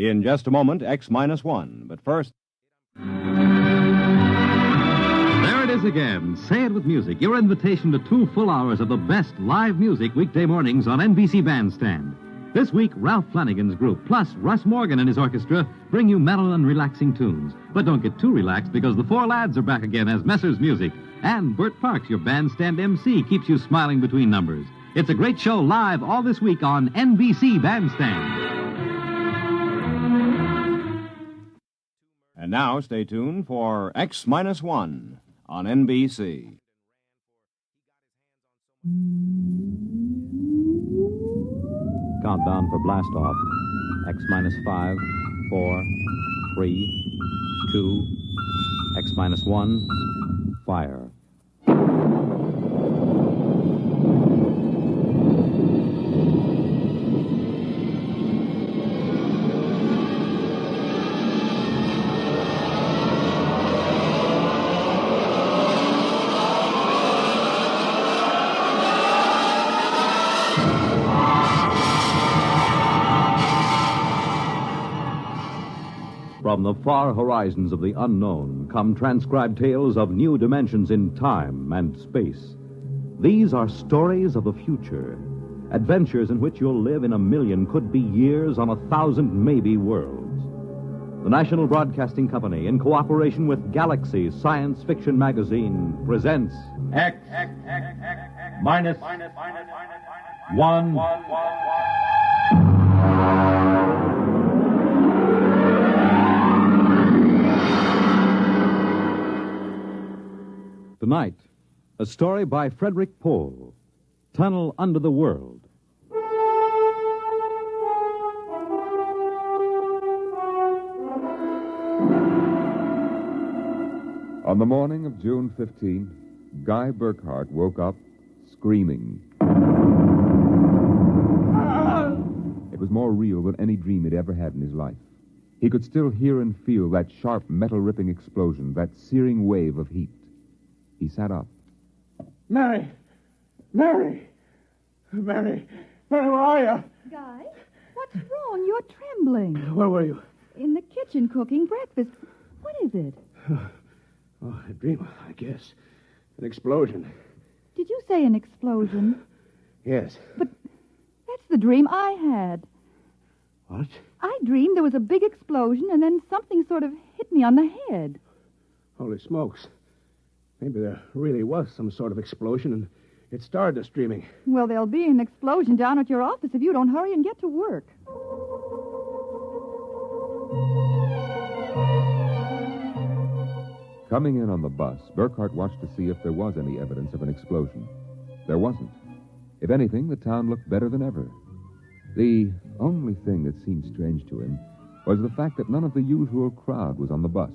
In just a moment, X-1. But first... There it is again. Say it with music. Your invitation to 2 full hours of the best live music weekday mornings on NBC Bandstand. This week, Ralph Flanagan's group, plus Russ Morgan and his orchestra, bring you mellow and relaxing tunes. But don't get too relaxed because the 4 lads are back again as Messrs. Music. And Bert Parks, your bandstand MC, keeps you smiling between numbers. It's a great show live all this week on NBC Bandstand. And now, stay tuned for X-1 on NBC. Countdown for blast off. X-5, 4, 3, 2, X-1, fire. From the far horizons of the unknown come transcribed tales of new dimensions in time and space. These are stories of the future, adventures in which you'll live in a million, could be years, on 1,000 maybe worlds. The National Broadcasting Company, in cooperation with Galaxy Science Fiction Magazine, presents X-1. Tonight, a story by Frederick Pohl, Tunnel Under the World. On the morning of June 15th, Guy Burkhart woke up screaming. It was more real than any dream he'd ever had in his life. He could still hear and feel that sharp, metal-ripping explosion, that searing wave of heat. He sat up. Mary, where are you? Guy, what's wrong? You're trembling. Where were you? In the kitchen cooking breakfast. What is it? Oh, a dream, I guess. An explosion. Did you say an explosion? Yes. But that's the dream I had. What? I dreamed there was a big explosion and then something sort of hit me on the head. Holy smokes. Maybe there really was some sort of explosion and it started us dreaming. Well, there'll be an explosion down at your office if you don't hurry and get to work. Coming in on the bus, Burkhart watched to see if there was any evidence of an explosion. There wasn't. If anything, the town looked better than ever. The only thing that seemed strange to him was the fact that none of the usual crowd was on the bus.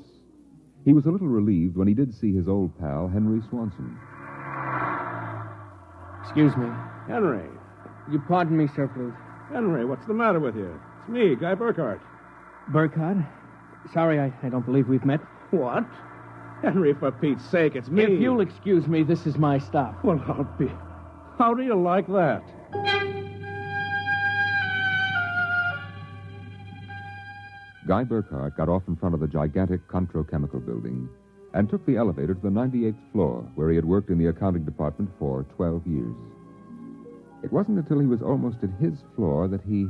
He was a little relieved when he did see his old pal, Henry Swanson. Excuse me. Henry. You pardon me, sir, please. Henry, what's the matter with you? It's me, Guy Burkhart. Burkhart? Sorry, I don't believe we've met. What? Henry, for Pete's sake, it's me. If you'll excuse me, this is my stop. Well, how do you like that? Guy Burkhart got off in front of the gigantic Controchemical building and took the elevator to the 98th floor, where he had worked in the accounting department for 12 years. It wasn't until he was almost at his floor that he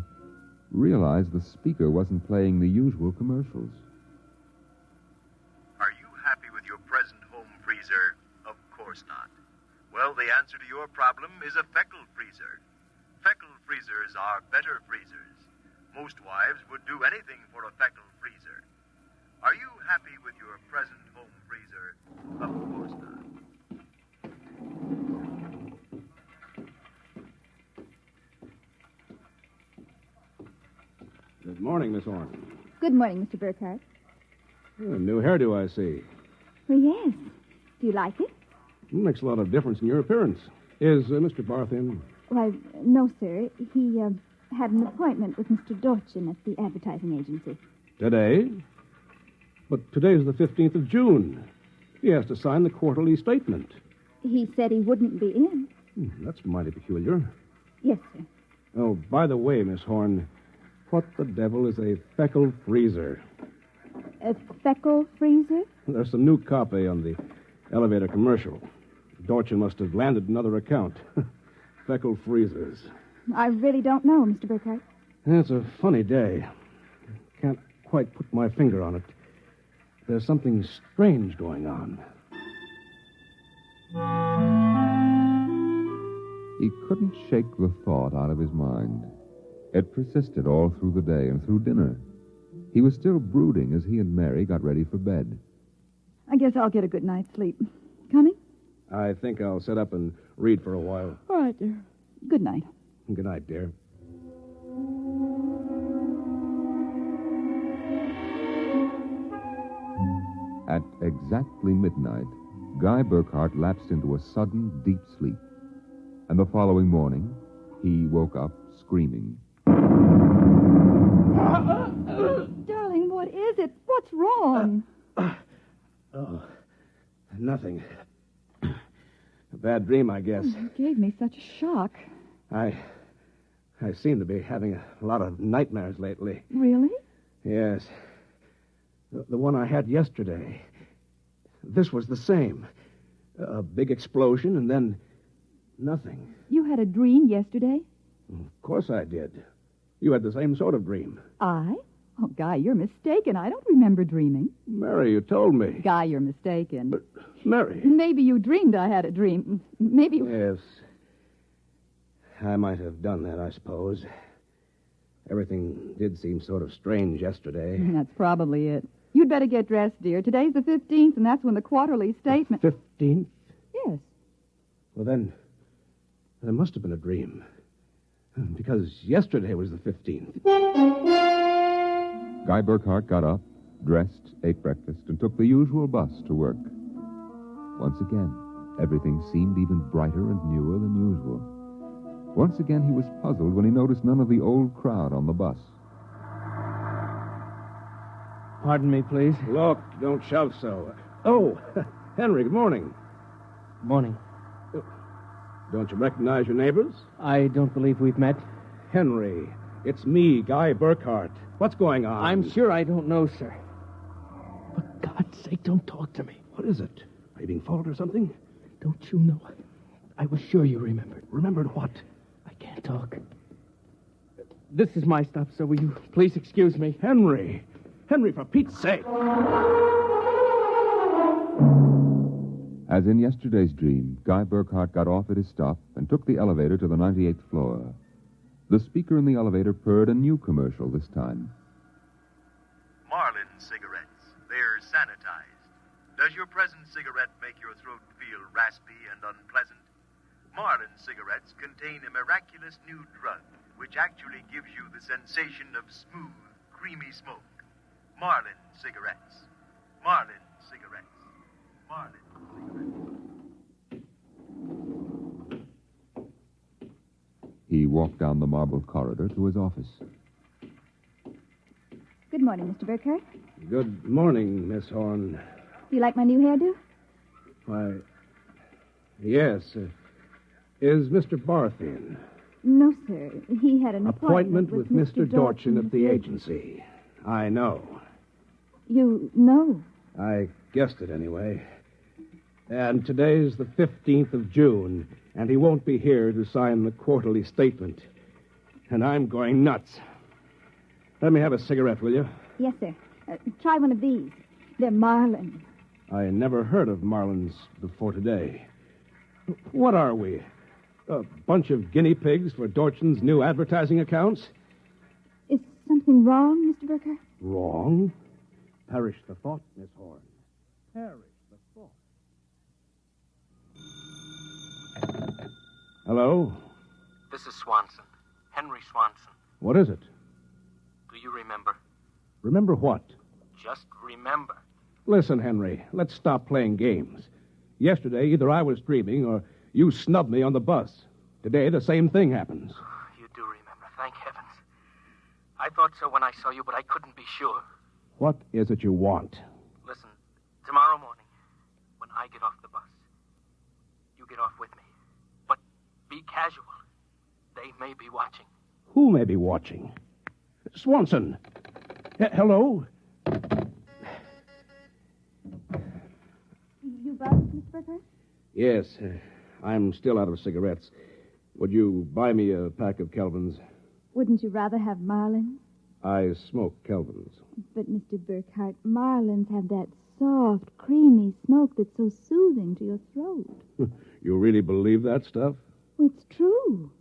realized the speaker wasn't playing the usual commercials. Are you happy with your present home freezer? Of course not. Well, the answer to your problem is a Feckle freezer. Feckle freezers are better freezers. Most wives would do anything for a Feckle freezer. Are you happy with your present home freezer? Of course not. Good morning, Miss Orne. Good morning, Mr. Burkhart. A new hairdo, I see. Well, yes. Do you like it? Makes a lot of difference in your appearance. Is Mr. Barth in? Why, no, sir. He had an appointment with Mr. Dorchin at the advertising agency. Today? But today's the 15th of June. He has to sign the quarterly statement. He said he wouldn't be in. That's mighty peculiar. Yes, sir. Oh, by the way, Miss Horn, What the devil is a feckle freezer? A feckle freezer? There's some new copy on the elevator commercial. Dorchin must have landed another account. Feckle freezers. I really don't know, Mr. Burkhardt. It's a funny day. Can't quite put my finger on it. There's something strange going on. He couldn't shake the thought out of his mind. It persisted all through the day and through dinner. He was still brooding as he and Mary got ready for bed. I guess I'll get a good night's sleep. Coming? I think I'll sit up and read for a while. All right, dear. Good night. Good night, dear. At exactly midnight, Guy Burkhart lapsed into a sudden, deep sleep. And the following morning, he woke up screaming. Darling, what is it? What's wrong? Oh, nothing. A bad dream, I guess. You gave me such a shock. I seem to be having a lot of nightmares lately. Really? Yes. The one I had yesterday. This was the same. A big explosion and then nothing. You had a dream yesterday? Of course I did. You had the same sort of dream. I? Oh, Guy, you're mistaken. I don't remember dreaming. Mary, you told me. Guy, you're mistaken. But, Mary... Maybe you dreamed I had a dream. Maybe... Yes. I might have done that, I suppose. Everything did seem sort of strange yesterday. That's probably it. You'd better get dressed, dear. Today's the 15th, and that's when the quarterly statement... 15th? Yes. Well, then, there must have been a dream. Because yesterday was the 15th. Guy Burkhart got up, dressed, ate breakfast, and took the usual bus to work. Once again, everything seemed even brighter and newer than usual. Once again, he was puzzled when he noticed none of the old crowd on the bus. Pardon me, please. Look, don't shout so. Oh, Henry, good morning. Morning. Don't you recognize your neighbors? I don't believe we've met. Henry, it's me, Guy Burkhart. What's going on? I'm sure I don't know, sir. For God's sake, don't talk to me. What is it? Are you being followed or something? Don't you know? I was sure you remembered. Remembered what? I can't talk. This is my stop, so will you please excuse me? Henry! Henry, for Pete's sake! As in yesterday's dream, Guy Burkhart got off at his stop and took the elevator to the 98th floor. The speaker in the elevator purred a new commercial this time. Marlin cigarettes. They're sanitized. Does your present cigarette make your throat feel raspy and unpleasant? Marlin cigarettes contain a miraculous new drug which actually gives you the sensation of smooth, creamy smoke. Marlin cigarettes. Marlin cigarettes. Marlin cigarettes. He walked down the marble corridor to his office. Good morning, Mr. Burkhardt. Good morning, Miss Horn. Do you like my new hairdo? Why, yes. Is Mr. Barth in? No, sir. He had an Appointment with Mr. Dorchin at the agency. I know. You know? I guessed it anyway. And today's the 15th of June, and he won't be here to sign the quarterly statement. And I'm going nuts. Let me have a cigarette, will you? Yes, sir. Try one of these. They're Marlin. I never heard of Marlins before today. What are we? A bunch of guinea pigs for Dorchin's new advertising accounts? Is something wrong, Mr. Burkhardt? Wrong? Perish the thought, Miss Horn. Perish the thought. Hello? This is Swanson. Henry Swanson. What is it? Do you remember? Remember what? Just remember. Listen, Henry, let's stop playing games. Yesterday, either I was dreaming or you snubbed me on the bus. Today, the same thing happens. You do remember, thank heavens. I thought so when I saw you, but I couldn't be sure. What is it you want? Listen, tomorrow morning, when I get off the bus, you get off with me. But be casual. They may be watching. Who may be watching? Swanson. Hello? You bought Miss Burkhart? Yes, I'm still out of cigarettes. Would you buy me a pack of Kelvins? Wouldn't you rather have Marlins? I smoke Kelvins. But, Mr. Burkhart, Marlins have that soft, creamy smoke that's so soothing to your throat. You really believe that stuff? It's true.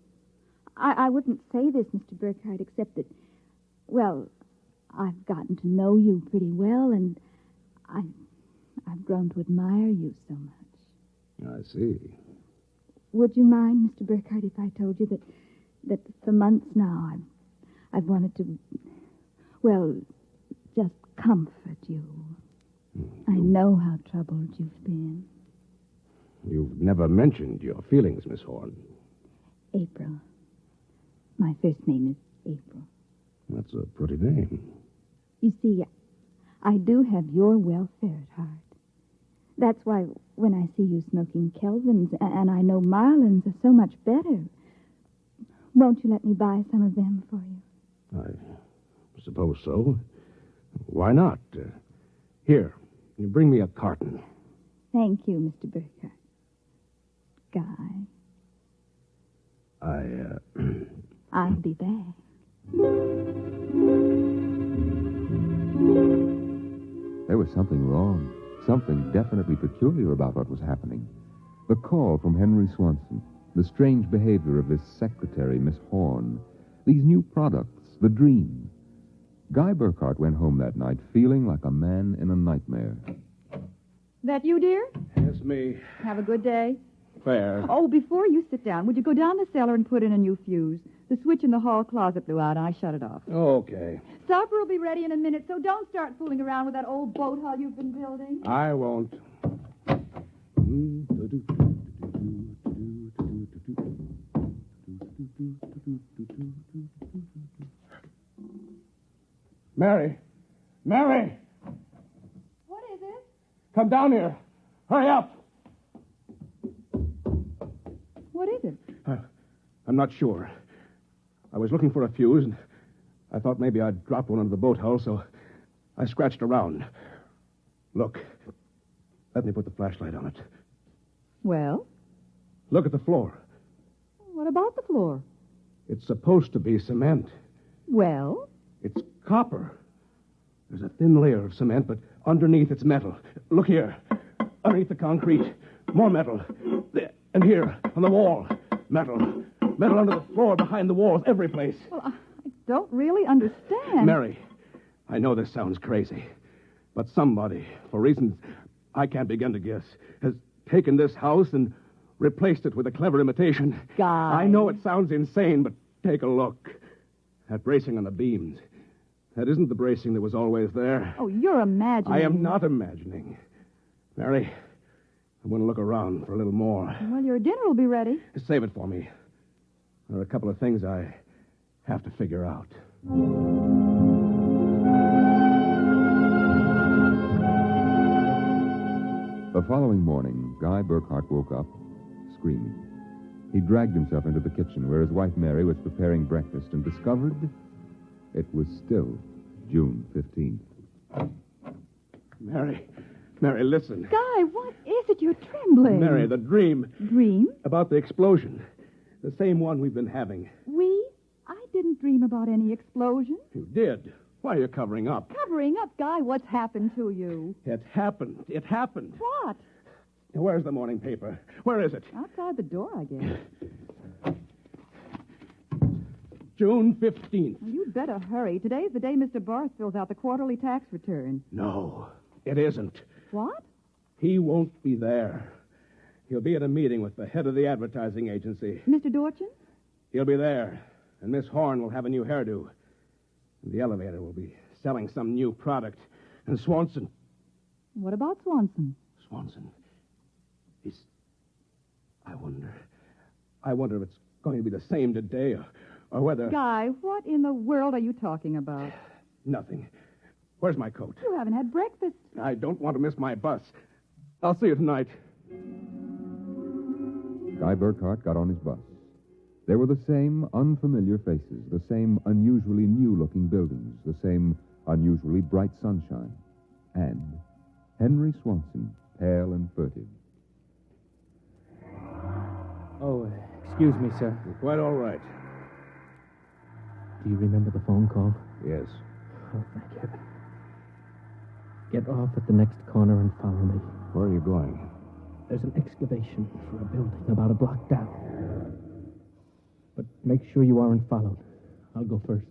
I wouldn't say this, Mr. Burkhart, except that, well, I've gotten to know you pretty well, and I've grown to admire you so much. I see. Would you mind, Mr. Burkhart, if I told you that for months now I've wanted to, well, just comfort you. I know how troubled you've been. You've never mentioned your feelings, Miss Horn. April. My first name is April. That's a pretty name. You see, I do have your welfare at heart. That's why when I see you smoking Kelvins, and I know Marlins are so much better, won't you let me buy some of them for you? I suppose so. Why not? Here, you bring me a carton. Thank you, Mr. Burkhart. Guy. I'll be back. There was something wrong, something definitely peculiar about what was happening. The call from Henry Swanson, the strange behavior of his secretary, Miss Horn, these new products, the dream. Guy Burkhart went home that night feeling like a man in a nightmare. That you, dear? Yes, me. Have a good day. Fair. Oh, before you sit down, would you go down the cellar and put in a new fuse? The switch in the hall closet blew out, and I shut it off. Okay. Supper will be ready in a minute, so don't start fooling around with that old boat hull you've been building. I won't. Mary! Mary! What is it? Come down here. Hurry up. What is it? I'm not sure. I was looking for a fuse, and I thought maybe I'd dropped one under the boat hull, so I scratched around. Look. Let me put the flashlight on it. Well? Look at the floor. What about the floor? It's supposed to be cement. Well? It's copper. There's a thin layer of cement, but underneath it's metal. Look here. Underneath the concrete, more metal. And here, on the wall, metal. Metal under the floor, behind the walls, every place. Well, I don't really understand. Mary, I know this sounds crazy, but somebody, for reasons I can't begin to guess, has taken this house and replaced it with a clever imitation. Guy. I know it sounds insane, but take a look. That bracing on the beams. That isn't the bracing that was always there. Oh, you're imagining. I am not imagining. Mary, I'm going to look around for a little more. Well, your dinner will be ready. Save it for me. There are a couple of things I have to figure out. The following morning, Guy Burkhart woke up screaming. He dragged himself into the kitchen where his wife Mary was preparing breakfast and discovered it was still June 15th. Mary, listen. Guy, what is it? You're trembling. Mary, the dream. Dream? About the explosion. The same one we've been having. We? I didn't dream about any explosion. You did. Why are you covering up? Covering up, Guy? What's happened to you? It happened. It happened. What? Where's the morning paper? Where is it? Outside the door, I guess. June 15th. Well, you'd better hurry. Today's the day Mr. Barth fills out the quarterly tax return. No, it isn't. What? He won't be there. He'll be at a meeting with the head of the advertising agency. Mr. Dorchin? He'll be there, and Miss Horn will have a new hairdo. And the elevator will be selling some new product. And Swanson... What about Swanson? Swanson. I wonder if it's going to be the same today or whether... Guy, what in the world are you talking about? Nothing. Where's my coat? You haven't had breakfast. I don't want to miss my bus. I'll see you tonight. Guy Burkhart got on his bus. There were the same unfamiliar faces, the same unusually new-looking buildings, the same unusually bright sunshine, and Henry Swanson, pale and furtive. Oh, excuse me, sir. You're quite all right. Do you remember the phone call? Yes. Oh, thank heaven. Get off at the next corner and follow me. Where are you going? There's an excavation for a building about a block down. But make sure you aren't followed. I'll go first.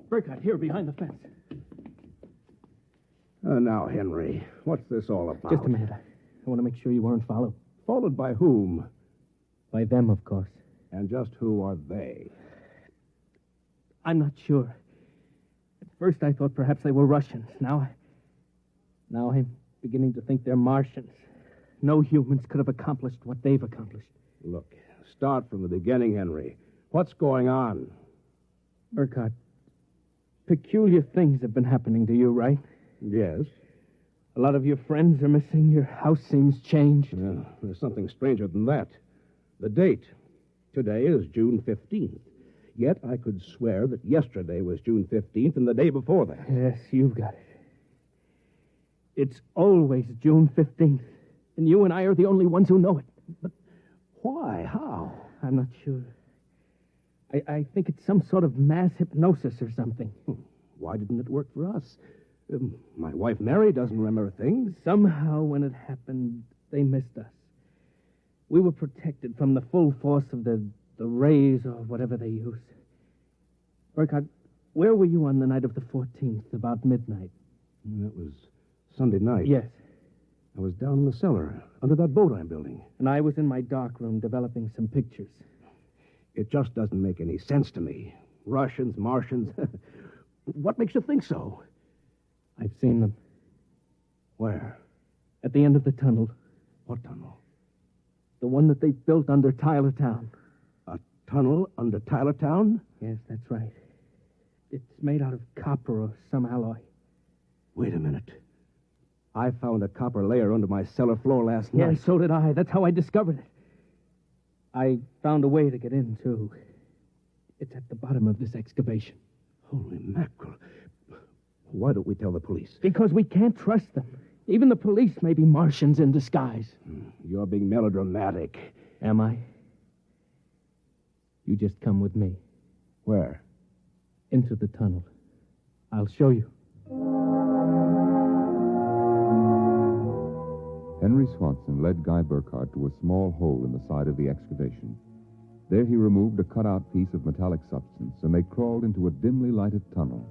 Burkhardt, here behind the fence. Now, Henry, what's this all about? Just a minute. I want to make sure you aren't followed. Followed by whom? By them, of course. And just who are they? I'm not sure. At first I thought perhaps they were Russians. Now I'm beginning to think they're Martians. No humans could have accomplished what they've accomplished. Look, start from the beginning, Henry. What's going on? Burkhardt, peculiar things have been happening to you, right? Yes. A lot of your friends are missing. Your house seems changed. Yeah, there's something stranger than that. The date. Today is June 15th. Yet I could swear that yesterday was June 15th and the day before that. Yes, you've got it. It's always June 15th. And you and I are the only ones who know it. But why? How? I'm not sure. I think it's some sort of mass hypnosis or something. Why didn't it work for us? My wife Mary doesn't remember things. Somehow, when it happened, they missed us. We were protected from the full force of the rays or whatever they use. Burkhardt, where were you on the night of the 14th, about midnight? That was Sunday night. Yes. I was down in the cellar, under that boat I'm building. And I was in my dark room developing some pictures. It just doesn't make any sense to me. Russians, Martians. What makes you think so? I've seen them. Where? At the end of the tunnel. What tunnel? The one that they built under Tylertown. A tunnel under Tylertown? Yes, that's right. It's made out of copper or some alloy. Wait a minute. I found a copper layer under my cellar floor last night. Yes, so did I. That's how I discovered it. I found a way to get in, too. It's at the bottom of this excavation. Holy mackerel. Why don't we tell the police? Because we can't trust them. Even the police may be Martians in disguise. You're being melodramatic. Am I? You just come with me. Where? Into the tunnel. I'll show you. Henry Swanson led Guy Burkhardt to a small hole in the side of the excavation. There he removed a cut-out piece of metallic substance, and they crawled into a dimly lighted tunnel.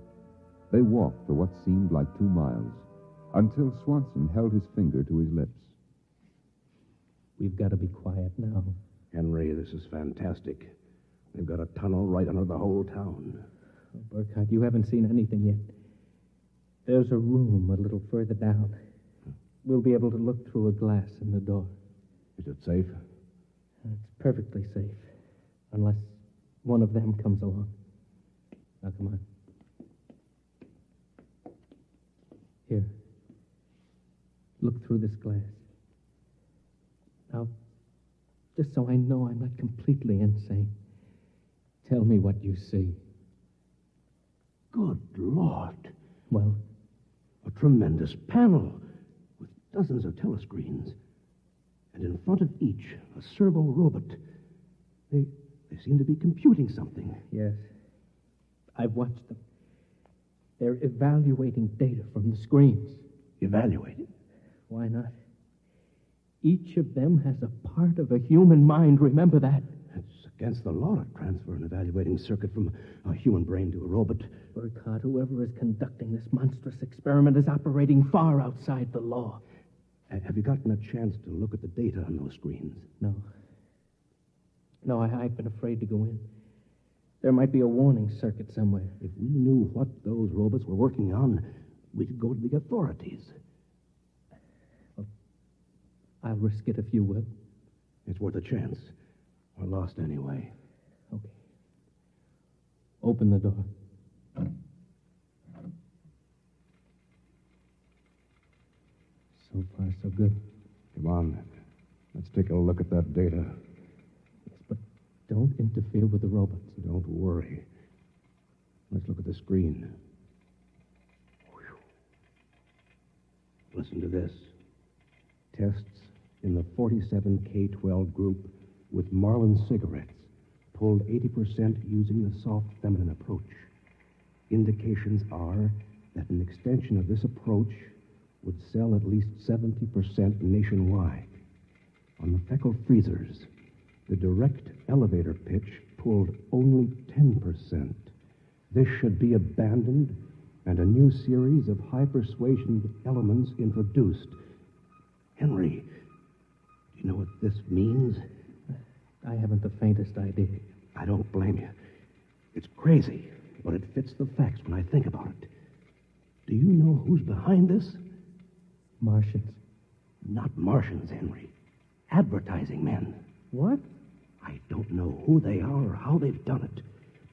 They walked for what seemed like 2 miles, until Swanson held his finger to his lips. We've got to be quiet now. Henry, this is fantastic. They've got a tunnel right under the whole town. Oh, Burkhardt, you haven't seen anything yet. There's a room a little further down. We'll be able to look through a glass in the door. Is it safe? It's perfectly safe, unless one of them comes along. Now, come on. Here. Look through this glass. Now, just so I know I'm not completely insane, tell me what you see. Good Lord. Well? A tremendous panel with dozens of telescreens. And in front of each, a servo robot. They seem to be computing something. Yes. I've watched them. They're evaluating data from the screens. Evaluating? Why not? Each of them has a part of a human mind, remember that? It's against the law to transfer an evaluating circuit from a human brain to a robot. Burkhardt, whoever is conducting this monstrous experiment is operating far outside the law. Have you gotten a chance to look at the data on those screens? No. No, I've been afraid to go in. There might be a warning circuit somewhere. If we knew what those robots were working on, we could go to the authorities. Well, I'll risk it if you will. It's worth a chance. We're lost anyway. Okay. Open the door. So far, so good. Come on. Let's take a look at that data. Yes, but don't interfere with the robots. Don't worry. Let's look at the screen. Whew. Listen to this. Tests in the 47K12 group with Marlin cigarettes pulled 80% using the soft feminine approach. Indications are that an extension of this approach would sell at least 70% nationwide. On the Feckle freezers, the direct elevator pitch pulled only 10%. This should be abandoned and a new series of high persuasion elements introduced. Henry, do you know what this means? I haven't the faintest idea. I don't blame you. It's crazy, but it fits the facts when I think about it. Do you know who's behind this? Martians. Not Martians, Henry. Advertising men. What? I don't know who they are or how they've done it,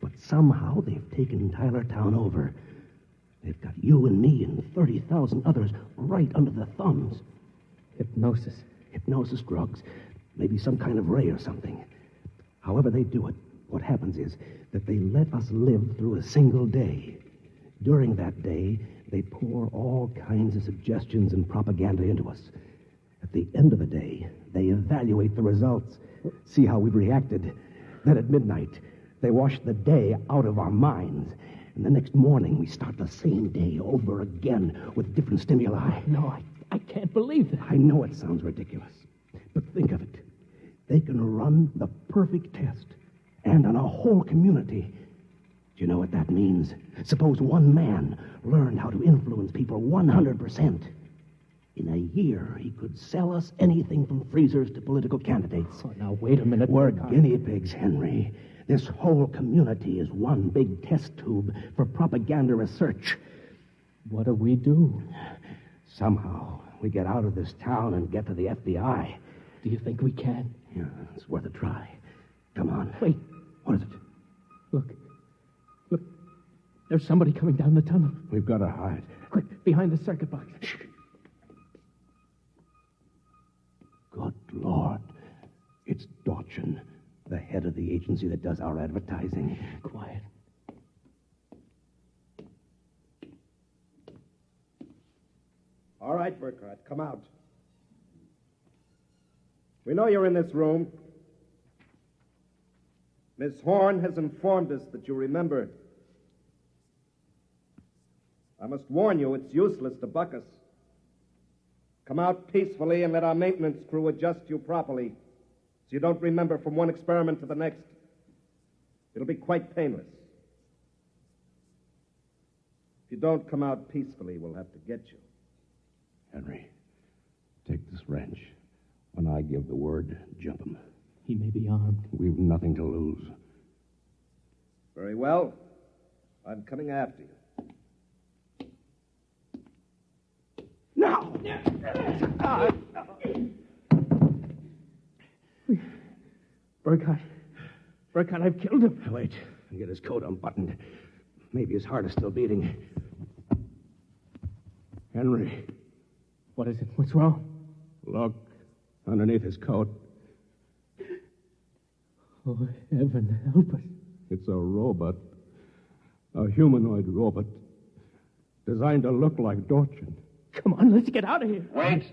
but somehow they've taken Tylertown over. They've got you and me and 30,000 others right under their thumbs. Hypnosis. Hypnosis drugs. Maybe some kind of ray or something. However they do it, what happens is that they let us live through a single day. During that day, they pour all kinds of suggestions and propaganda into us. At the end of the day, they evaluate the results, see how we've reacted. Then at midnight, they wash the day out of our minds. And the next morning, we start the same day over again with different stimuli. No, I can't believe that. I know it sounds ridiculous, but think of it. They can run the perfect test, and on a whole community. Do you know what that means? Suppose one man learned how to influence people 100%. In a year, he could sell us anything from freezers to political candidates. Oh, now, wait a minute. We're guinea pigs, Henry. This whole community is one big test tube for propaganda research. What do we do? Somehow, we get out of this town and get to the FBI. Do you think we can? Yeah, it's worth a try. Come on. Wait. What is it? Look. There's somebody coming down the tunnel. We've got to hide. Quick, behind the circuit box. Shh. Good Lord. It's Dorchin, the head of the agency that does our advertising. Quiet. All right, Burkhardt, come out. We know you're in this room. Miss Horn has informed us that you remember. I must warn you, it's useless to buck us. Come out peacefully and let our maintenance crew adjust you properly so you don't remember from one experiment to the next. It'll be quite painless. If you don't come out peacefully, we'll have to get you. Henry, take this wrench. When I give the word, jump him. He may be armed. We've nothing to lose. Very well. I'm coming after you. Now! Burkhardt, I've killed him. Wait, and get his coat unbuttoned. Maybe his heart is still beating. Henry. What is it? What's wrong? Look, underneath his coat. Oh, heaven help us. It's a robot. A humanoid robot. Designed to look like Dorchin. Come on, let's get out of here. Wait.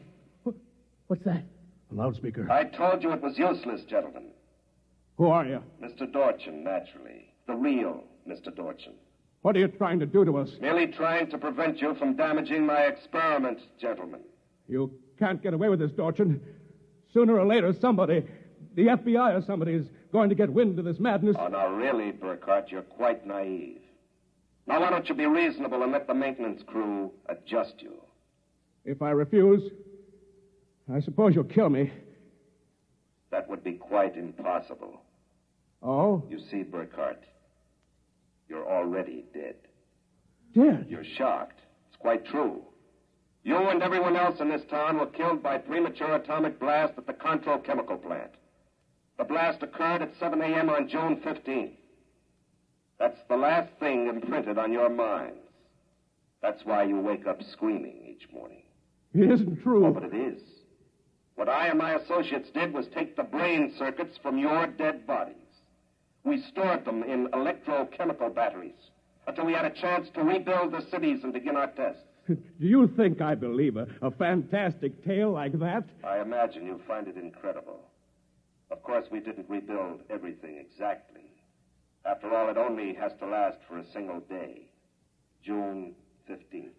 What's that? A loudspeaker. I told you it was useless, gentlemen. Who are you? Mr. Dorchin, naturally. The real Mr. Dorchin. What are you trying to do to us? Merely trying to prevent you from damaging my experiment, gentlemen. You can't get away with this, Dorchin. Sooner or later, somebody, the FBI or somebody, is going to get wind of this madness. Oh, now, really, Burkhardt, you're quite naive. Now, why don't you be reasonable and let the maintenance crew adjust you? If I refuse, I suppose you'll kill me. That would be quite impossible. Oh? You see, Burkhardt, you're already dead. Dead? You're shocked. It's quite true. You and everyone else in this town were killed by premature atomic blast at the Control Chemical Plant. The blast occurred at 7 a.m. on June 15th. That's the last thing imprinted on your minds. That's why you wake up screaming each morning. It isn't true. Oh, but it is. What I and my associates did was take the brain circuits from your dead bodies. We stored them in electrochemical batteries until we had a chance to rebuild the cities and begin our tests. Do you think I believe a fantastic tale like that? I imagine you find it incredible. Of course, we didn't rebuild everything exactly. After all, it only has to last for a single day. June 15th.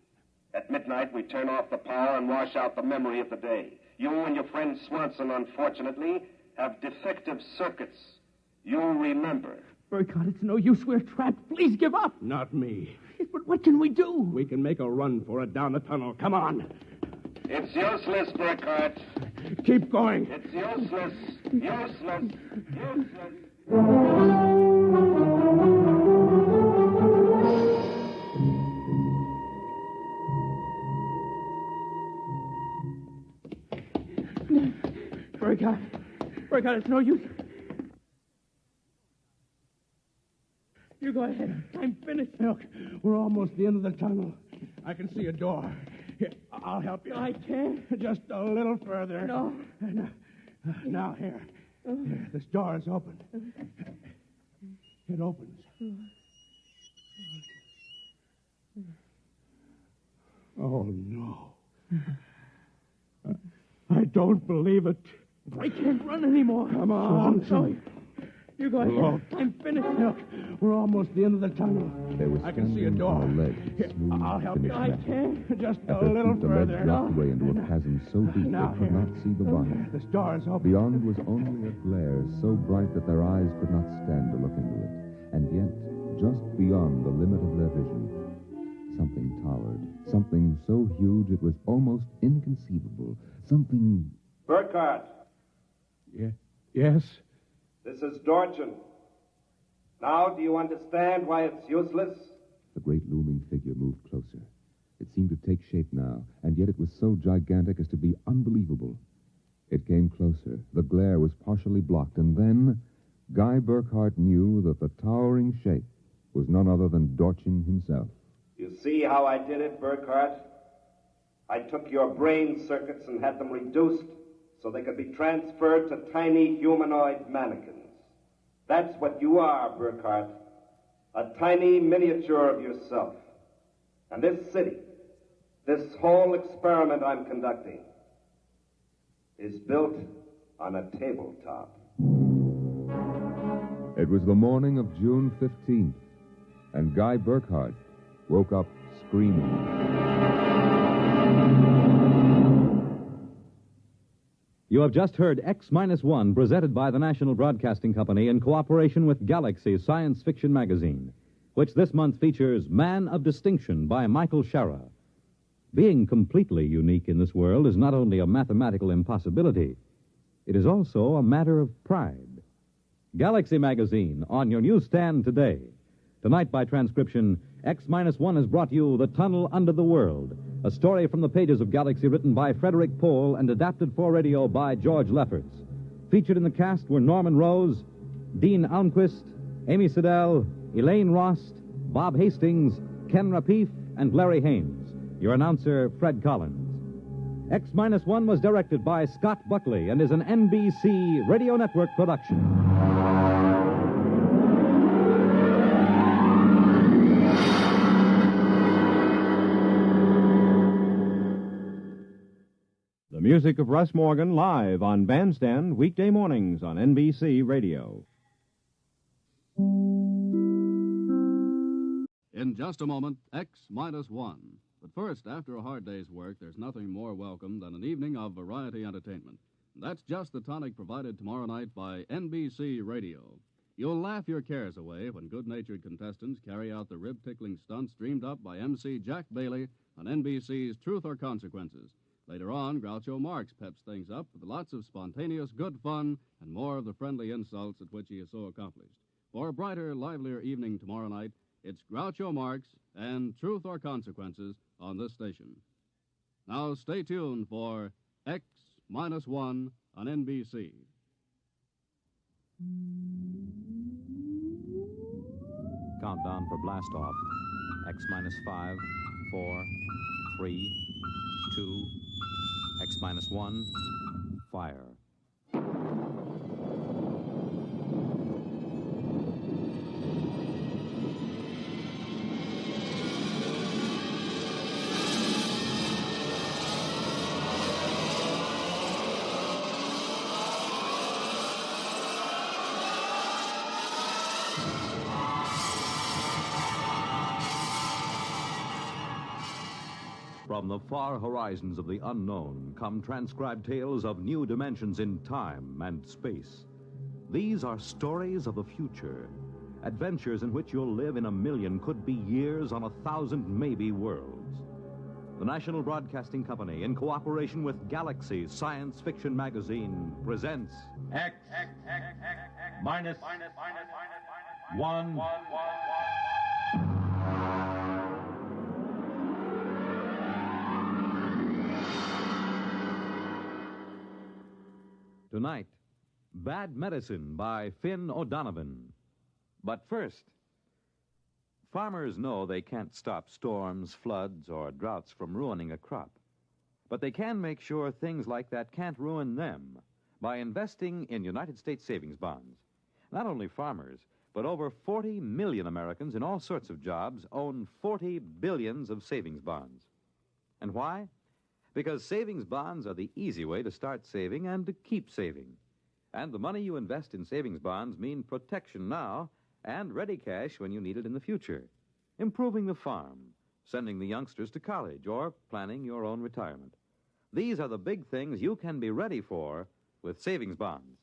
At midnight, we turn off the power and wash out the memory of the day. You and your friend Swanson, unfortunately, have defective circuits. You'll remember. Burkhardt, it's no use. We're trapped. Please give up. Not me. But what can we do? We can make a run for it down the tunnel. Come on. It's useless, Burkhardt. Keep going. It's useless. Useless. Useless. Burkhardt, it's no use. You go ahead. I'm finished. Look, we're almost at the end of the tunnel. I can see a door. Here, I'll help you. I can't. Just a little further. No. Now, here. Here, this door is open. It opens. Oh, no. I don't believe it. I can't run anymore. Come on. Sorry. You go ahead. Look. I'm finished. Look, we're almost at the end of the tunnel. They were I can see a standing door. on a ledge, Here, smooth, I'll help you. finished I metal. can't. Just At a their little feet, the ledge further. dropped away into a chasm so deep Now, they could here. not see the bottom. This door is open. Beyond was only a glare so bright that their eyes could not stand to look into it. And yet, just beyond the limit of their vision, something towered. Something so huge it was almost inconceivable. Something... Burkhardt, Yes? this is Dorchin. Now, do you understand why it's useless? The great looming figure moved closer. It seemed to take shape now, and yet it was so gigantic as to be unbelievable. It came closer. The glare was partially blocked, and then Guy Burkhardt knew that the towering shape was none other than Dorchin himself. You see how I did it, Burkhardt? I took your brain circuits and had them reduced so they could be transferred to tiny humanoid mannequins. That's what you are, Burkhardt. A tiny miniature of yourself. And this city, this whole experiment I'm conducting, is built on a tabletop. It was the morning of June 15th, and Guy Burkhardt woke up screaming. You have just heard X-1, presented by the National Broadcasting Company in cooperation with Galaxy Science Fiction Magazine, which this month features Man of Distinction by Michael Shara. Being completely unique in this world is not only a mathematical impossibility, it is also a matter of pride. Galaxy Magazine, on your newsstand today. Tonight, by transcription, X-1 has brought you The Tunnel Under the World, a story from the pages of Galaxy written by Frederick Pohl and adapted for radio by George Lefferts. Featured in the cast were Norman Rose, Dean Almquist, Amy Siddell, Elaine Rost, Bob Hastings, Ken Rapif, and Larry Haynes. Your announcer, Fred Collins. X-1 was directed by Scott Buckley and is an NBC Radio Network production. The music of Russ Morgan live on Bandstand weekday mornings on NBC Radio. In just a moment, X-1. But first, after a hard day's work, there's nothing more welcome than an evening of variety entertainment. That's just the tonic provided tomorrow night by NBC Radio. You'll laugh your cares away when good-natured contestants carry out the rib-tickling stunts dreamed up by MC Jack Bailey on NBC's Truth or Consequences. Later on, Groucho Marx peps things up with lots of spontaneous good fun and more of the friendly insults at which he is so accomplished. For a brighter, livelier evening tomorrow night, it's Groucho Marx and Truth or Consequences on this station. Now stay tuned for X-1 on NBC. Countdown for blast-off. X-5, 4, 3, 2, X-1, fire. From the far horizons of the unknown come transcribed tales of new dimensions in time and space. These are stories of the future, adventures in which you'll live in a million, could be years, on 1,000 maybe worlds. The National Broadcasting Company, in cooperation with Galaxy Science Fiction Magazine, presents X minus 1. Tonight, Bad Medicine by Finn O'Donovan. But first, farmers know they can't stop storms, floods, or droughts from ruining a crop. But they can make sure things like that can't ruin them by investing in United States savings bonds. Not only farmers, but over 40 million Americans in all sorts of jobs own 40 billions of savings bonds. And why? Because savings bonds are the easy way to start saving and to keep saving. And the money you invest in savings bonds mean protection now and ready cash when you need it in the future. Improving the farm, sending the youngsters to college, or planning your own retirement. These are the big things you can be ready for with savings bonds.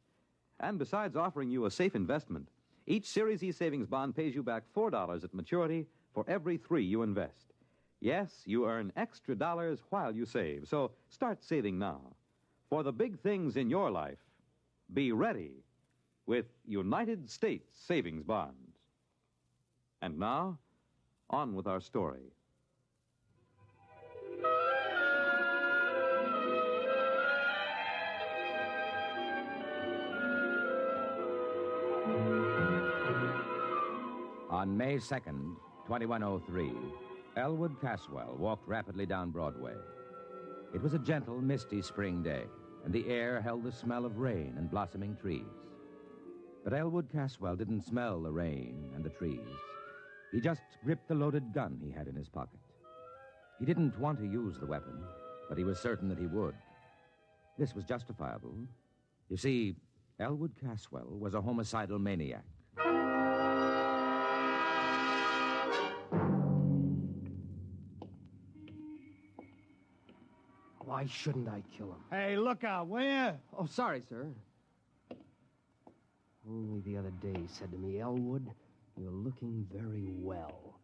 And besides offering you a safe investment, each Series E savings bond pays you back $4 at maturity for every $3 you invest. Yes, you earn extra dollars while you save, so start saving now. For the big things in your life, be ready with United States savings bonds. And now, on with our story. On May 2nd, 2103, Elwood Caswell walked rapidly down Broadway. It was a gentle, misty spring day, and the air held the smell of rain and blossoming trees. But Elwood Caswell didn't smell the rain and the trees. He just gripped the loaded gun he had in his pocket. He didn't want to use the weapon, but he was certain that he would. This was justifiable. You see, Elwood Caswell was a homicidal maniac. Why shouldn't I kill him? Hey, look out, will you? Oh, sorry, sir. Only the other day he said to me, Elwood, you're looking very well.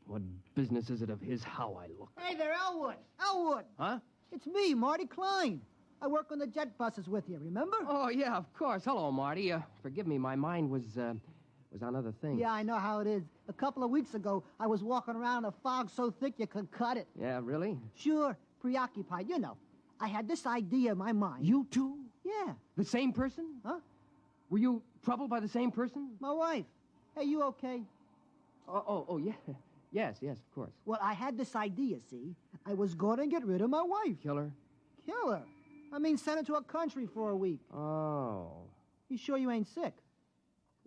What business is it of his how I look? Hey there, Elwood. Elwood. Huh? It's me, Marty Klein. I work on the jet buses with you, remember? Oh, yeah, of course. Hello, Marty. Forgive me, my mind was on other things. Yeah, I know how it is. A couple of weeks ago, I was walking around in a fog so thick you could cut it. Yeah, really? Sure. Preoccupied, you know. I had this idea in my mind. You too? Yeah. The same person? Huh? Were you troubled by the same person? My wife. Hey, you okay? Oh, yeah. Yes, of course. Well, I had this idea, see? I was going to get rid of my wife. Kill her? Kill her? I mean, send her to a country for a week. Oh. You sure you ain't sick?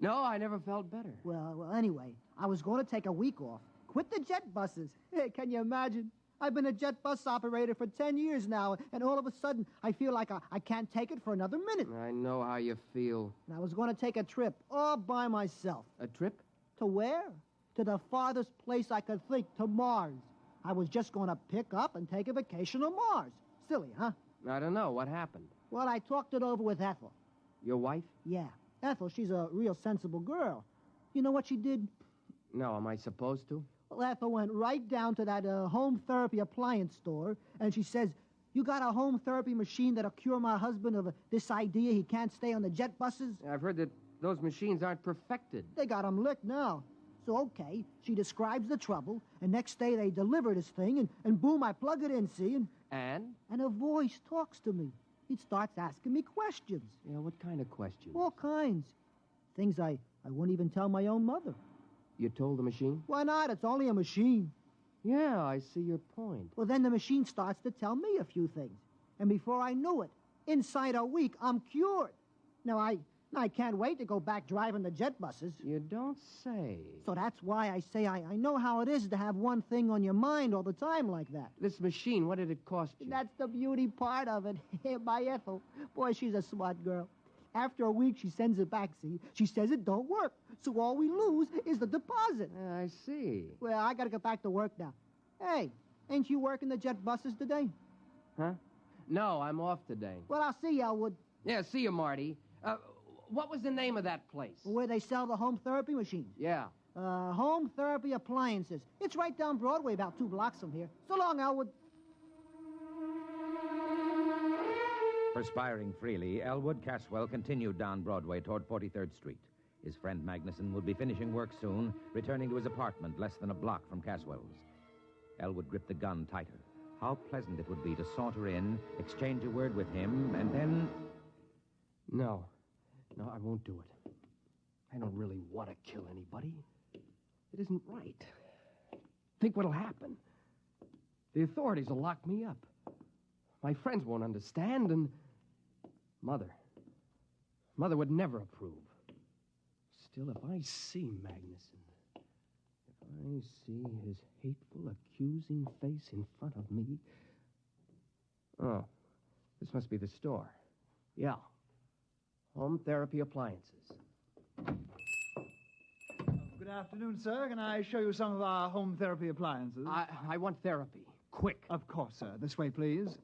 No, I never felt better. Well, anyway, I was going to take a week off. Quit the jet buses. Hey, can you imagine? I've been a jet bus operator for 10 years now, and all of a sudden, I feel like I can't take it for another minute. I know how you feel. And I was going to take a trip all by myself. A trip? To where? To the farthest place I could think, to Mars. I was just going to pick up and take a vacation on Mars. Silly, huh? I don't know. What happened? Well, I talked it over with Ethel. Your wife? Yeah. Ethel, she's a real sensible girl. You know what she did? No, am I supposed to? Well, Ethel went right down to that home therapy appliance store, and she says, you got a home therapy machine that'll cure my husband of this idea he can't stay on the jet buses? I've heard that those machines aren't perfected. They got him licked now. So, okay, she describes the trouble, and next day they deliver this thing, and boom, I plug it in, see? And? And a voice talks to me. It starts asking me questions. Yeah, what kind of questions? All kinds. Things I wouldn't even tell my own mother. You told the machine? Why not? It's only a machine. Yeah, I see your point. Well, then the machine starts to tell me a few things. And before I knew it, inside a week, I'm cured. Now, I can't wait to go back driving the jet buses. You don't say. So that's why I say I know how it is to have one thing on your mind all the time like that. This machine, what did it cost you? That's the beauty part of it. My Ethel, boy, she's a smart girl. After a week, she sends it back, see? She says it don't work. So all we lose is the deposit. I see. Well, I got to get back to work now. Hey, ain't you working the jet buses today? Huh? No, I'm off today. Well, I'll see you, Elwood. Yeah, see you, Marty. What was the name of that place? Where they sell the home therapy machines. Yeah. Home therapy appliances. It's right down Broadway, about 2 blocks from here. So long, Elwood. Perspiring freely, Elwood Caswell continued down Broadway toward 43rd Street. His friend Magnuson would be finishing work soon, returning to his apartment less than a block from Caswell's. Elwood gripped the gun tighter. How pleasant it would be to saunter in, exchange a word with him, and then... No, I won't do it. I don't really want to kill anybody. It isn't right. Think what'll happen. The authorities will lock me up. My friends won't understand, and... Mother would never approve. Still, if I see Magnuson, if I see his hateful, accusing face in front of me... Oh, this must be the store. Yeah. Home therapy appliances. Good afternoon, sir. Can I show you some of our home therapy appliances? I want therapy. Quick. Of course, sir. This way, please.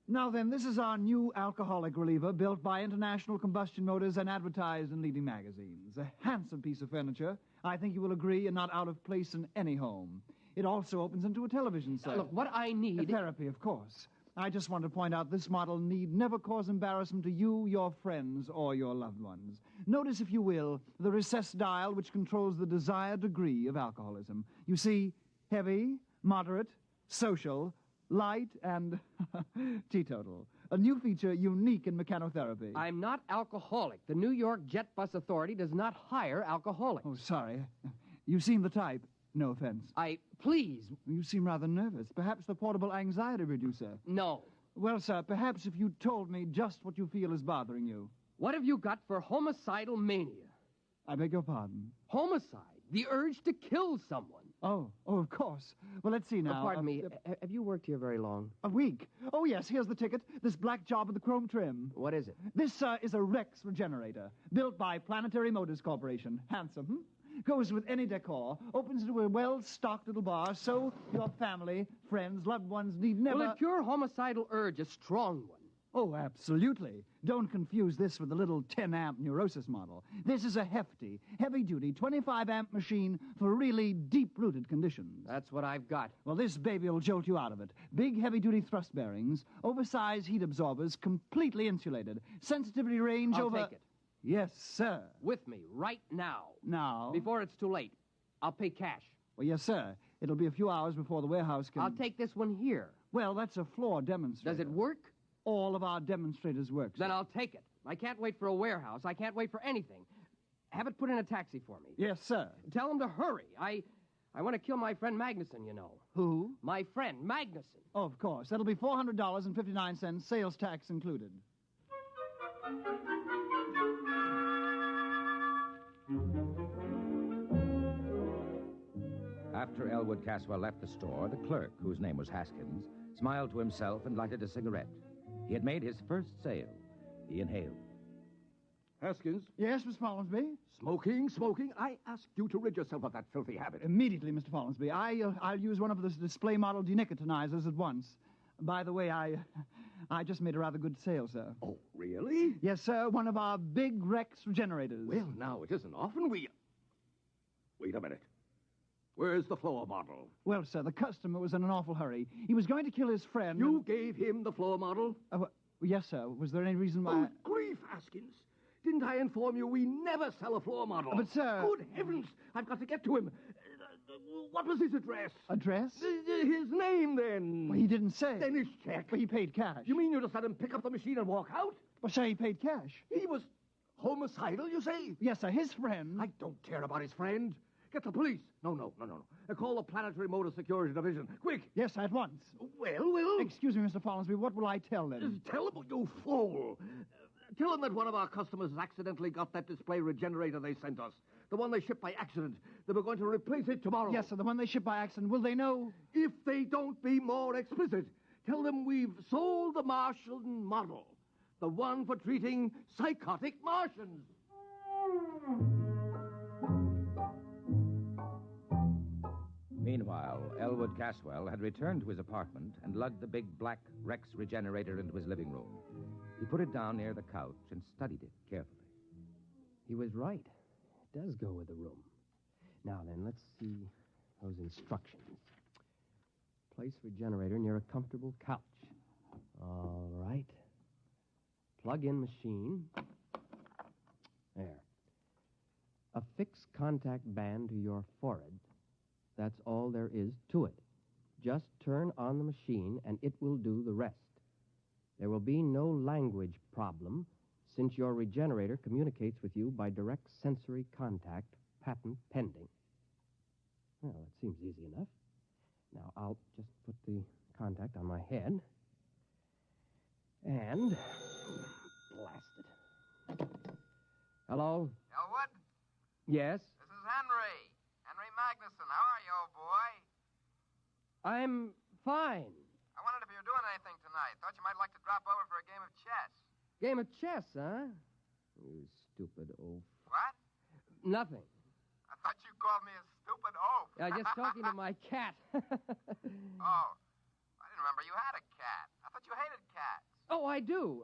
Now then, this is our new alcoholic reliever built by International Combustion Motors and advertised in leading magazines. A handsome piece of furniture. I think you will agree, and not out of place in any home. It also opens into a television set. Look, what I need... Therapy, of course. I just want to point out this model need never cause embarrassment to you, your friends, or your loved ones. Notice, if you will, the recessed dial which controls the desired degree of alcoholism. You see, heavy, moderate, social, light, and teetotal. A new feature unique in mechanotherapy. I'm not alcoholic. The New York Jet Bus Authority does not hire alcoholics. Oh, sorry. You seem the type. No offense. Please. You seem rather nervous. Perhaps the portable anxiety reducer. No. Well, sir, perhaps if you told me just what you feel is bothering you. What have you got for homicidal mania? I beg your pardon? Homicide. The urge to kill someone. Oh, of course. Well, let's see now. Pardon me. Have you worked here very long? A week. Oh, yes, here's the ticket. This black job with the chrome trim. What is it? This, is a Rex regenerator, built by Planetary Motors Corporation. Handsome, Goes with any decor, opens into a well-stocked little bar, so your family, friends, loved ones need never... Will it cure homicidal urge, a strong one? Oh, absolutely. Don't confuse this with the little 10-amp neurosis model. This is a hefty, heavy-duty 25-amp machine for really deep-rooted conditions. That's what I've got. Well, this baby will jolt you out of it. Big, heavy-duty thrust bearings, oversized heat absorbers, completely insulated, sensitivity range I'll take it. Yes, sir. With me, right now. Now? Before it's too late. I'll pay cash. Well, yes, sir. It'll be a few hours before the warehouse can... I'll take this one here. Well, that's a floor demonstrator. Does it work? All of our demonstrators work, sir. Then I'll take it. I can't wait for a warehouse. I can't wait for anything. Have it put in a taxi for me. Yes, sir. Tell him to hurry. I want to kill my friend Magnuson, you know. Who? My friend, Magnuson. Oh, of course. That'll be $400.59, sales tax included. After Elwood Caswell left the store, the clerk, whose name was Haskins, smiled to himself and lighted a cigarette. He had made his first sale. He inhaled. Haskins? Yes, Miss Follansby? Smoking. I asked you to rid yourself of that filthy habit. Immediately, Mr. Follansby. I'll use one of the display model denicotinizers at once. By the way, I just made a rather good sale, sir. Oh, really? Yes, sir. One of our big Rex regenerators. Well, now, it isn't often we... Wait a minute. Where's the floor model? Well, sir, the customer was in an awful hurry. He was going to kill his friend. You gave him the floor model? Yes, sir. Was there any reason why... Oh, grief, Haskins. Didn't I inform you we never sell a floor model? But, sir... Good heavens! I've got to get to him. What was his address? Address? His name, then. Well, he didn't say. Then his check. But he paid cash. You mean you just let him pick up the machine and walk out? Well, sir, he paid cash. He was homicidal, you say? Yes, sir. His friend... I don't care about his friend. Get the police. No. Call the Planetary Motor Security Division. Quick. Yes, at once. Well. Excuse me, Mr. Follinsby. What will I tell them? Tell them, you fool. Tell them that one of our customers has accidentally got that display regenerator they sent us. The one they shipped by accident. They were going to replace it tomorrow. Yes, sir, the one they shipped by accident. Will they know? If they don't be more explicit, tell them we've sold the Martian model. The one for treating psychotic Martians. Meanwhile, Elwood Caswell had returned to his apartment and lugged the big black Rex regenerator into his living room. He put it down near the couch and studied it carefully. He was right. It does go with the room. Now then, let's see those instructions. Place regenerator near a comfortable couch. All right. Plug in machine. There. Affix contact band to your forehead. That's all there is to it. Just turn on the machine and it will do the rest. There will be no language problem since your regenerator communicates with you by direct sensory contact, patent pending. Well, that seems easy enough. Now, I'll just put the contact on my head and blast it. Hello? Elwood? Yes? This is Henry. Henry Magnuson. How are you, old boy? I'm fine. I wondered if you were doing anything tonight. Thought you might like to drop over for a game of chess. Game of chess, huh? You stupid oaf. What? Nothing. I thought you called me a stupid oaf. Just talking to my cat. Oh. I didn't remember you had a cat. I thought you hated cats. Oh, I do.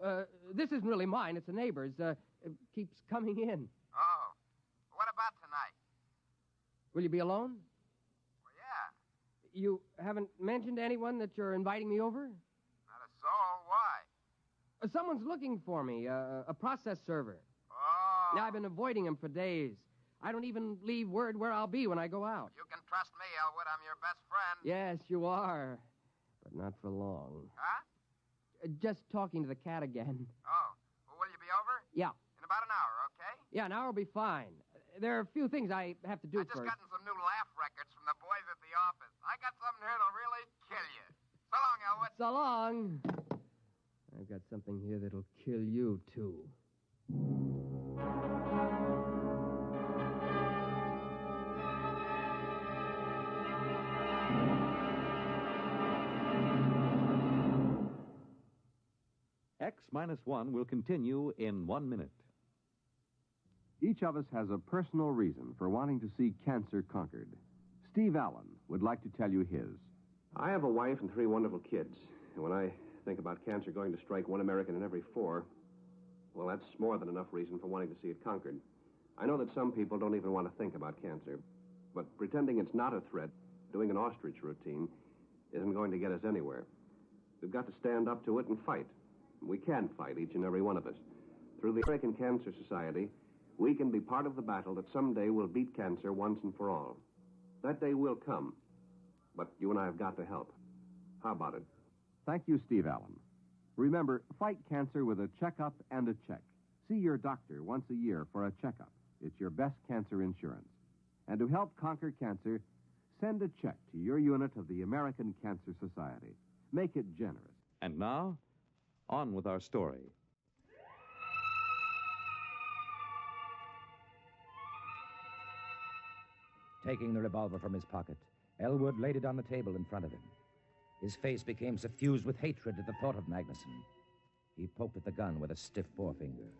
This isn't really mine. It's a neighbor's. It keeps coming in. Oh. What about tonight? Will you be alone? Well, yeah. You haven't mentioned to anyone that you're inviting me over? Not a soul. Why? Someone's looking for me, a process server. Oh. Now, I've been avoiding him for days. I don't even leave word where I'll be when I go out. You can trust me, Elwood. I'm your best friend. Yes, you are. But not for long. Huh? Just talking to the cat again. Oh. Well, will you be over? Yeah. In about an hour, okay? Yeah, an hour will be fine. There are a few things I have to do I just first. gotten some new laugh records from the boys at the office. I got something here that'll really kill you. So long, Elwood. So long. I've got something here that'll kill you, too. X-1 will continue in 1 minute. Each of us has a personal reason for wanting to see cancer conquered. Steve Allen would like to tell you his. I have a wife and 3 wonderful kids. And when I think about cancer going to strike 1 American in every 4, well, that's more than enough reason for wanting to see it conquered. I know that some people don't even want to think about cancer. But pretending it's not a threat, doing an ostrich routine, isn't going to get us anywhere. We've got to stand up to it and fight. We can fight, each and every one of us. Through the American Cancer Society, we can be part of the battle that someday will beat cancer once and for all. That day will come, but you and I have got to help. How about it? Thank you, Steve Allen. Remember, fight cancer with a checkup and a check. See your doctor once a year for a checkup. It's your best cancer insurance. And to help conquer cancer, send a check to your unit of the American Cancer Society. Make it generous. And now, on with our story. Taking the revolver from his pocket, Elwood laid it on the table in front of him. His face became suffused with hatred at the thought of Magnuson. He poked at the gun with a stiff forefinger.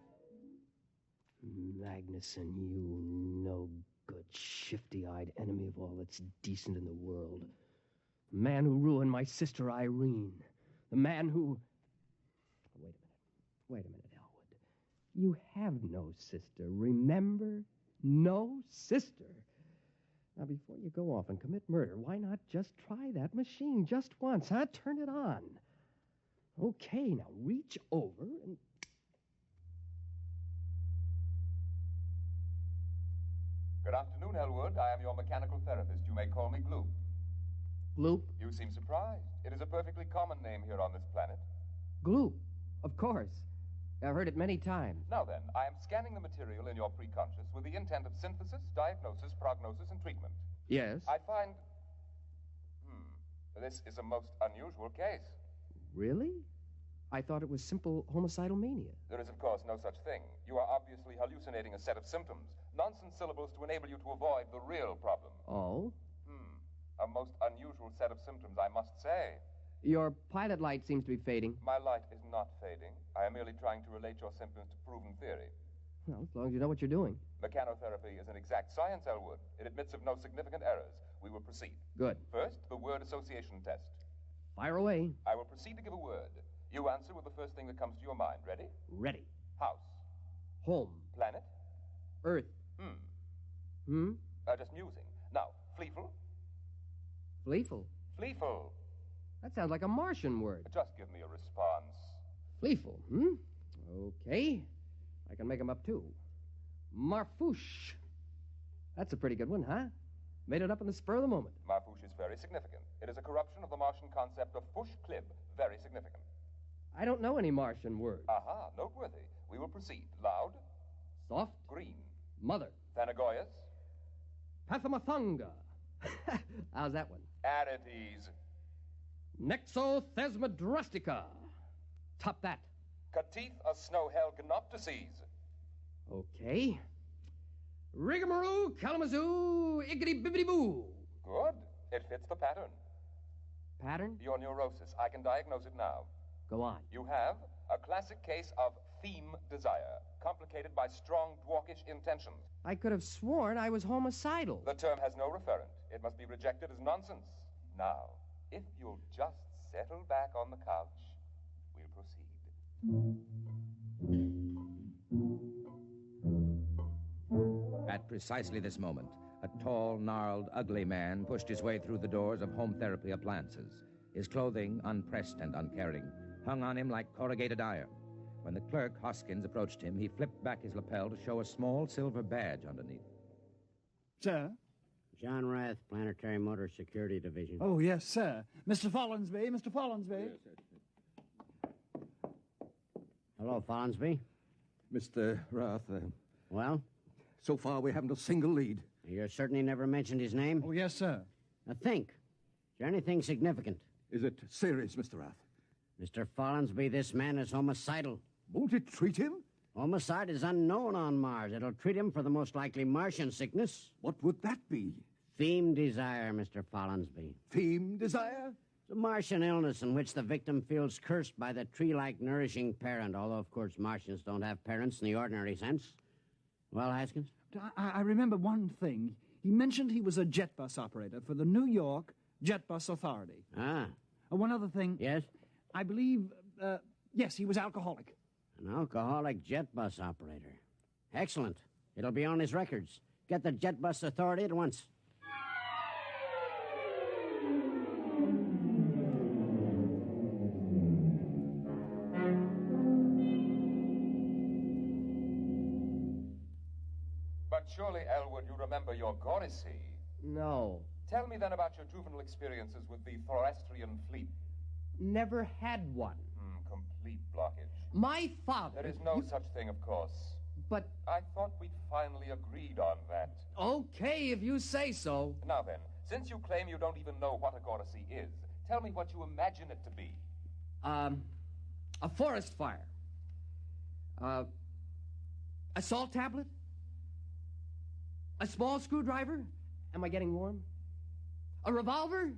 Magnuson, you no-good, shifty-eyed enemy of all that's decent in the world. The man who ruined my sister Irene. The man who... Wait a minute, Elwood. You have no sister, remember? No sister. Now, before you go off and commit murder, why not just try that machine just once, huh? Turn it on. Okay, now reach over and... Good afternoon, Elwood. I am your mechanical therapist. You may call me Gloop. Gloop? You seem surprised. It is a perfectly common name here on this planet. Gloop, of course. I've heard it many times. Now then, I am scanning the material in your preconscious with the intent of synthesis, diagnosis, prognosis, and treatment. Yes? I find... This is a most unusual case. Really? I thought it was simple homicidal mania. There is, of course, no such thing. You are obviously hallucinating a set of symptoms, nonsense syllables to enable you to avoid the real problem. Oh? A most unusual set of symptoms, I must say. Your pilot light seems to be fading. My light is not fading. I am merely trying to relate your symptoms to proven theory. Well, as long as you know what you're doing. Mechanotherapy is an exact science, Elwood. It admits of no significant errors. We will proceed. Good. First, the word association test. Fire away. I will proceed to give a word. You answer with the first thing that comes to your mind. Ready? Ready. House. Home. Planet. Earth. Just musing. Now, Fleeful. Fleeful? Fleeful. That sounds like a Martian word. Just give me a response. Fleeful, Okay. I can make 'em up, too. Marfouche. That's a pretty good one, huh? Made it up in the spur of the moment. Marfouche is very significant. It is a corruption of the Martian concept of fush klib. Very significant. I don't know any Martian words. Aha, noteworthy. We will proceed. Loud. Soft. Green. Mother. Thanagoyas. Pathamathanga. How's that one? Arides. Nexothesmodrustica. Top that. Katith a snowhell gnoptices. Okay. Rigamaroo, Kalamazoo, Iggity Bibbity Boo. Good. It fits the pattern. Pattern? Your neurosis. I can diagnose it now. Go on. You have a classic case of theme desire, complicated by strong dwarkish intentions. I could have sworn I was homicidal. The term has no referent. It must be rejected as nonsense. Now, if you'll just settle back on the couch, we'll proceed. At precisely this moment, a tall, gnarled, ugly man pushed his way through the doors of home therapy appliances. His clothing, unpressed and uncaring, hung on him like corrugated iron. When the clerk, Hoskins, approached him, he flipped back his lapel to show a small silver badge underneath. Sir? John Rath, Planetary Motor Security Division. Oh, yes, sir. Mr. Follinsby, Mr. Follinsby. Yes, sir. Hello, Follinsby. Mr. Rath, Well? So far, we haven't a single lead. You certainly never mentioned his name? Oh, yes, sir. Now think. Is there anything significant? Is it serious, Mr. Rath? Mr. Follinsby, this man is homicidal. Won't it treat him? Homicide is unknown on Mars. It'll treat him for the most likely Martian sickness. What would that be? Theme desire, Mr. Follinsby. Theme desire? It's a Martian illness in which the victim feels cursed by the tree-like nourishing parent, although, of course, Martians don't have parents in the ordinary sense. Well, Haskins? I remember one thing. He mentioned he was a jet bus operator for the New York Jet Bus Authority. Ah. One other thing. Yes? I believe, yes, he was alcoholic. An alcoholic jet bus operator. Excellent. It'll be on his records. Get the Jet Bus Authority at once. But surely, Elwood, you remember your Gorisy. No. Tell me then about your juvenile experiences with the Thorastrian fleet. Never had one. Complete blockage. My father... There is no such thing, of course. But... I thought we'd finally agreed on that. Okay, if you say so. Now then, since you claim you don't even know what a Gorisy is, tell me what you imagine it to be. A forest fire. A salt tablet. A small screwdriver. Am I getting warm? A revolver?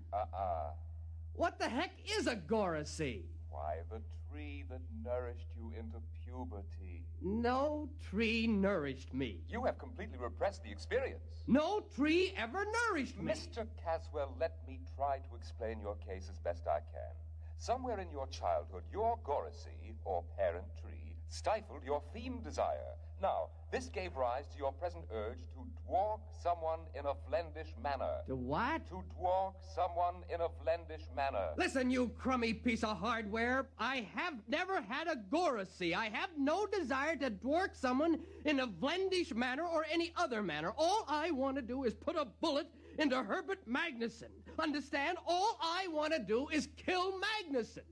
What the heck is a Gorisy? Why, the tree that nourished you into puberty. No tree nourished me. You have completely repressed the experience. No tree ever nourished me. Mr. Caswell, let me try to explain your case as best I can. Somewhere in your childhood, your Gorisy, or parent tree, stifled your theme desire. Now, this gave rise to your present urge to dwark someone in a Vlendish manner. To what? To dwark someone in a Vlendish manner. Listen, you crummy piece of hardware. I have never had a Gorisy. I have no desire to dwark someone in a Vlendish manner or any other manner. All I want to do is put a bullet into Herbert Magnuson. Understand? All I want to do is kill Magnuson.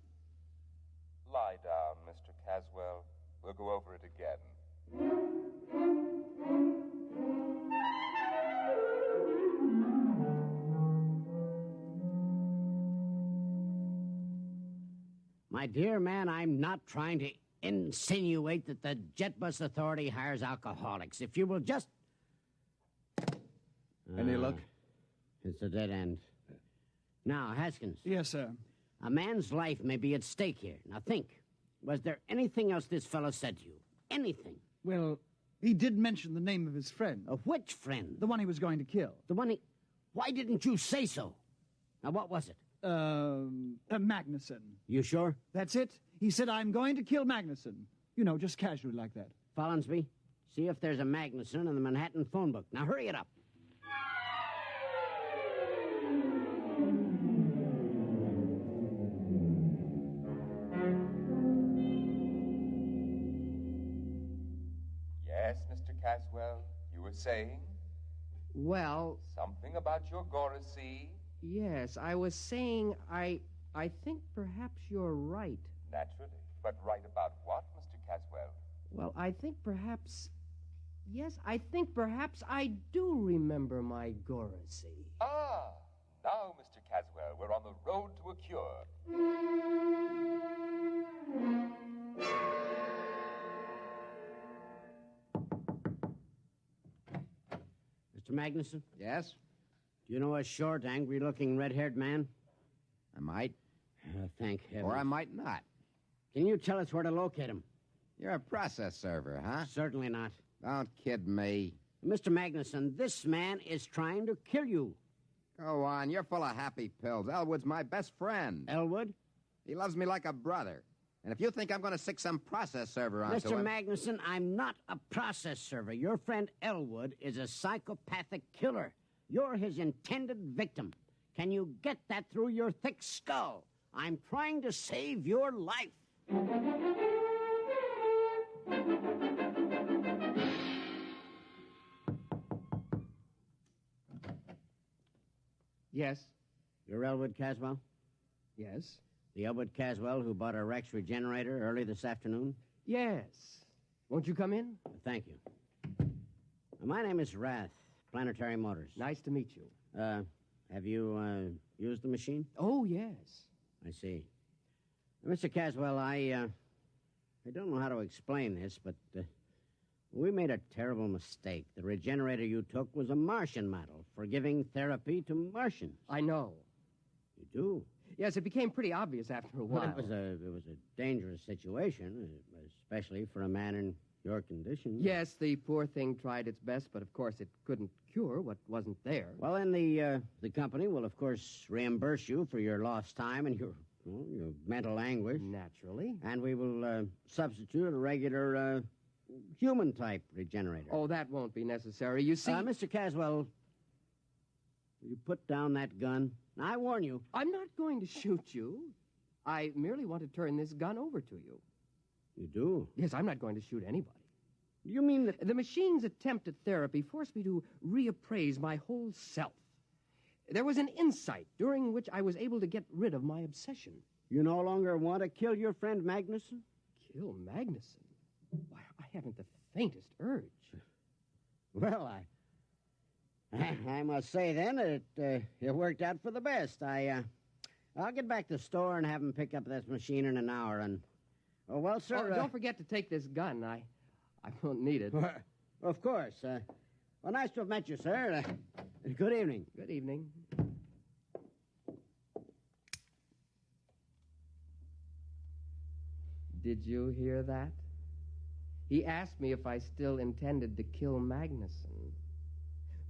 Lie down, Mr. Caswell. We'll go over it again. My dear man, I'm not trying to insinuate that the Jet Bus Authority hires alcoholics. If you will just... Any luck? It's a dead end. Now, Haskins. Yes, sir. A man's life may be at stake here. Now, think. Was there anything else this fellow said to you? Anything? Well, he did mention the name of his friend. Of which friend? The one he was going to kill. The one he... Why didn't you say so? Now, what was it? Magnuson. You sure? That's it. He said, I'm going to kill Magnuson. You know, just casually like that. Follinsby, see if there's a Magnuson in the Manhattan phone book. Now, hurry it up. Yes, Mr. Caswell, you were saying? Well... Something about your Goracy? Yes, I was saying I think perhaps you're right. Naturally. But right about what, Mr. Caswell? Well, I think perhaps... Yes, I think perhaps I do remember my Goracy. Ah, now, Mr. Caswell, we're on the road to a cure. Mr. Magnuson? Yes? Do you know a short, angry-looking, red-haired man? I might. Thank heaven. Or I might not. Can you tell us where to locate him? You're a process server, huh? Certainly not. Don't kid me. Mr. Magnuson, this man is trying to kill you. Go on, you're full of happy pills. Elwood's my best friend. Elwood? He loves me like a brother. And if you think I'm going to stick some process server onto Mr. him... Magnuson, I'm not a process server. Your friend Elwood is a psychopathic killer. You're his intended victim. Can you get that through your thick skull? I'm trying to save your life. Yes? You're Elwood Caswell? Yes? The Elwood Caswell who bought a Rex regenerator early this afternoon? Yes. Won't you come in? Thank you. My name is Rath, Planetary Motors. Nice to meet you. Have you used the machine? Oh, yes. I see. Mr. Caswell, I don't know how to explain this, but we made a terrible mistake. The regenerator you took was a Martian model for giving therapy to Martians. I know. You do? Yes, it became pretty obvious after a while. Well, it was a dangerous situation, especially for a man in your condition. Yes, the poor thing tried its best, but of course it couldn't cure what wasn't there. Well, then the company will, of course, reimburse you for your lost time and your mental anguish. Naturally. And we will substitute a regular human-type regenerator. Oh, that won't be necessary. You see... Mr. Caswell, will you put down that gun? I warn you. I'm not going to shoot you. I merely want to turn this gun over to you. You do? Yes, I'm not going to shoot anybody. You mean that... The machine's attempt at therapy forced me to reappraise my whole self. There was an insight during which I was able to get rid of my obsession. You no longer want to kill your friend Magnuson? Kill Magnuson? Why, I haven't the faintest urge. Well, I must say, then, that it worked out for the best. I'll get back to the store and have him pick up this machine in an hour. And, well, sir... don't forget to take this gun. I won't need it. Of course. Well, nice to have met you, sir. Good evening. Good evening. Did you hear that? He asked me if I still intended to kill Magnuson.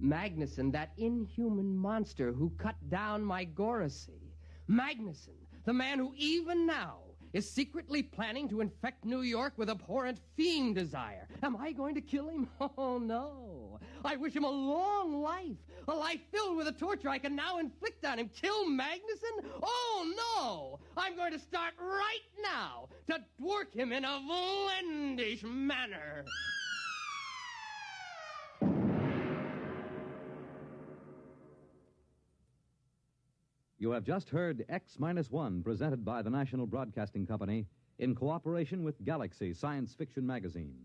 Magnuson, that inhuman monster who cut down my Goracy. Magnuson, the man who even now is secretly planning to infect New York with abhorrent fiend desire. Am I going to kill him? Oh, no. I wish him a long life, a life filled with the torture I can now inflict on him. Kill Magnuson? Oh, no. I'm going to start right now to dwork him in a vlendish manner. You have just heard X-1, presented by the National Broadcasting Company in cooperation with Galaxy Science Fiction Magazine,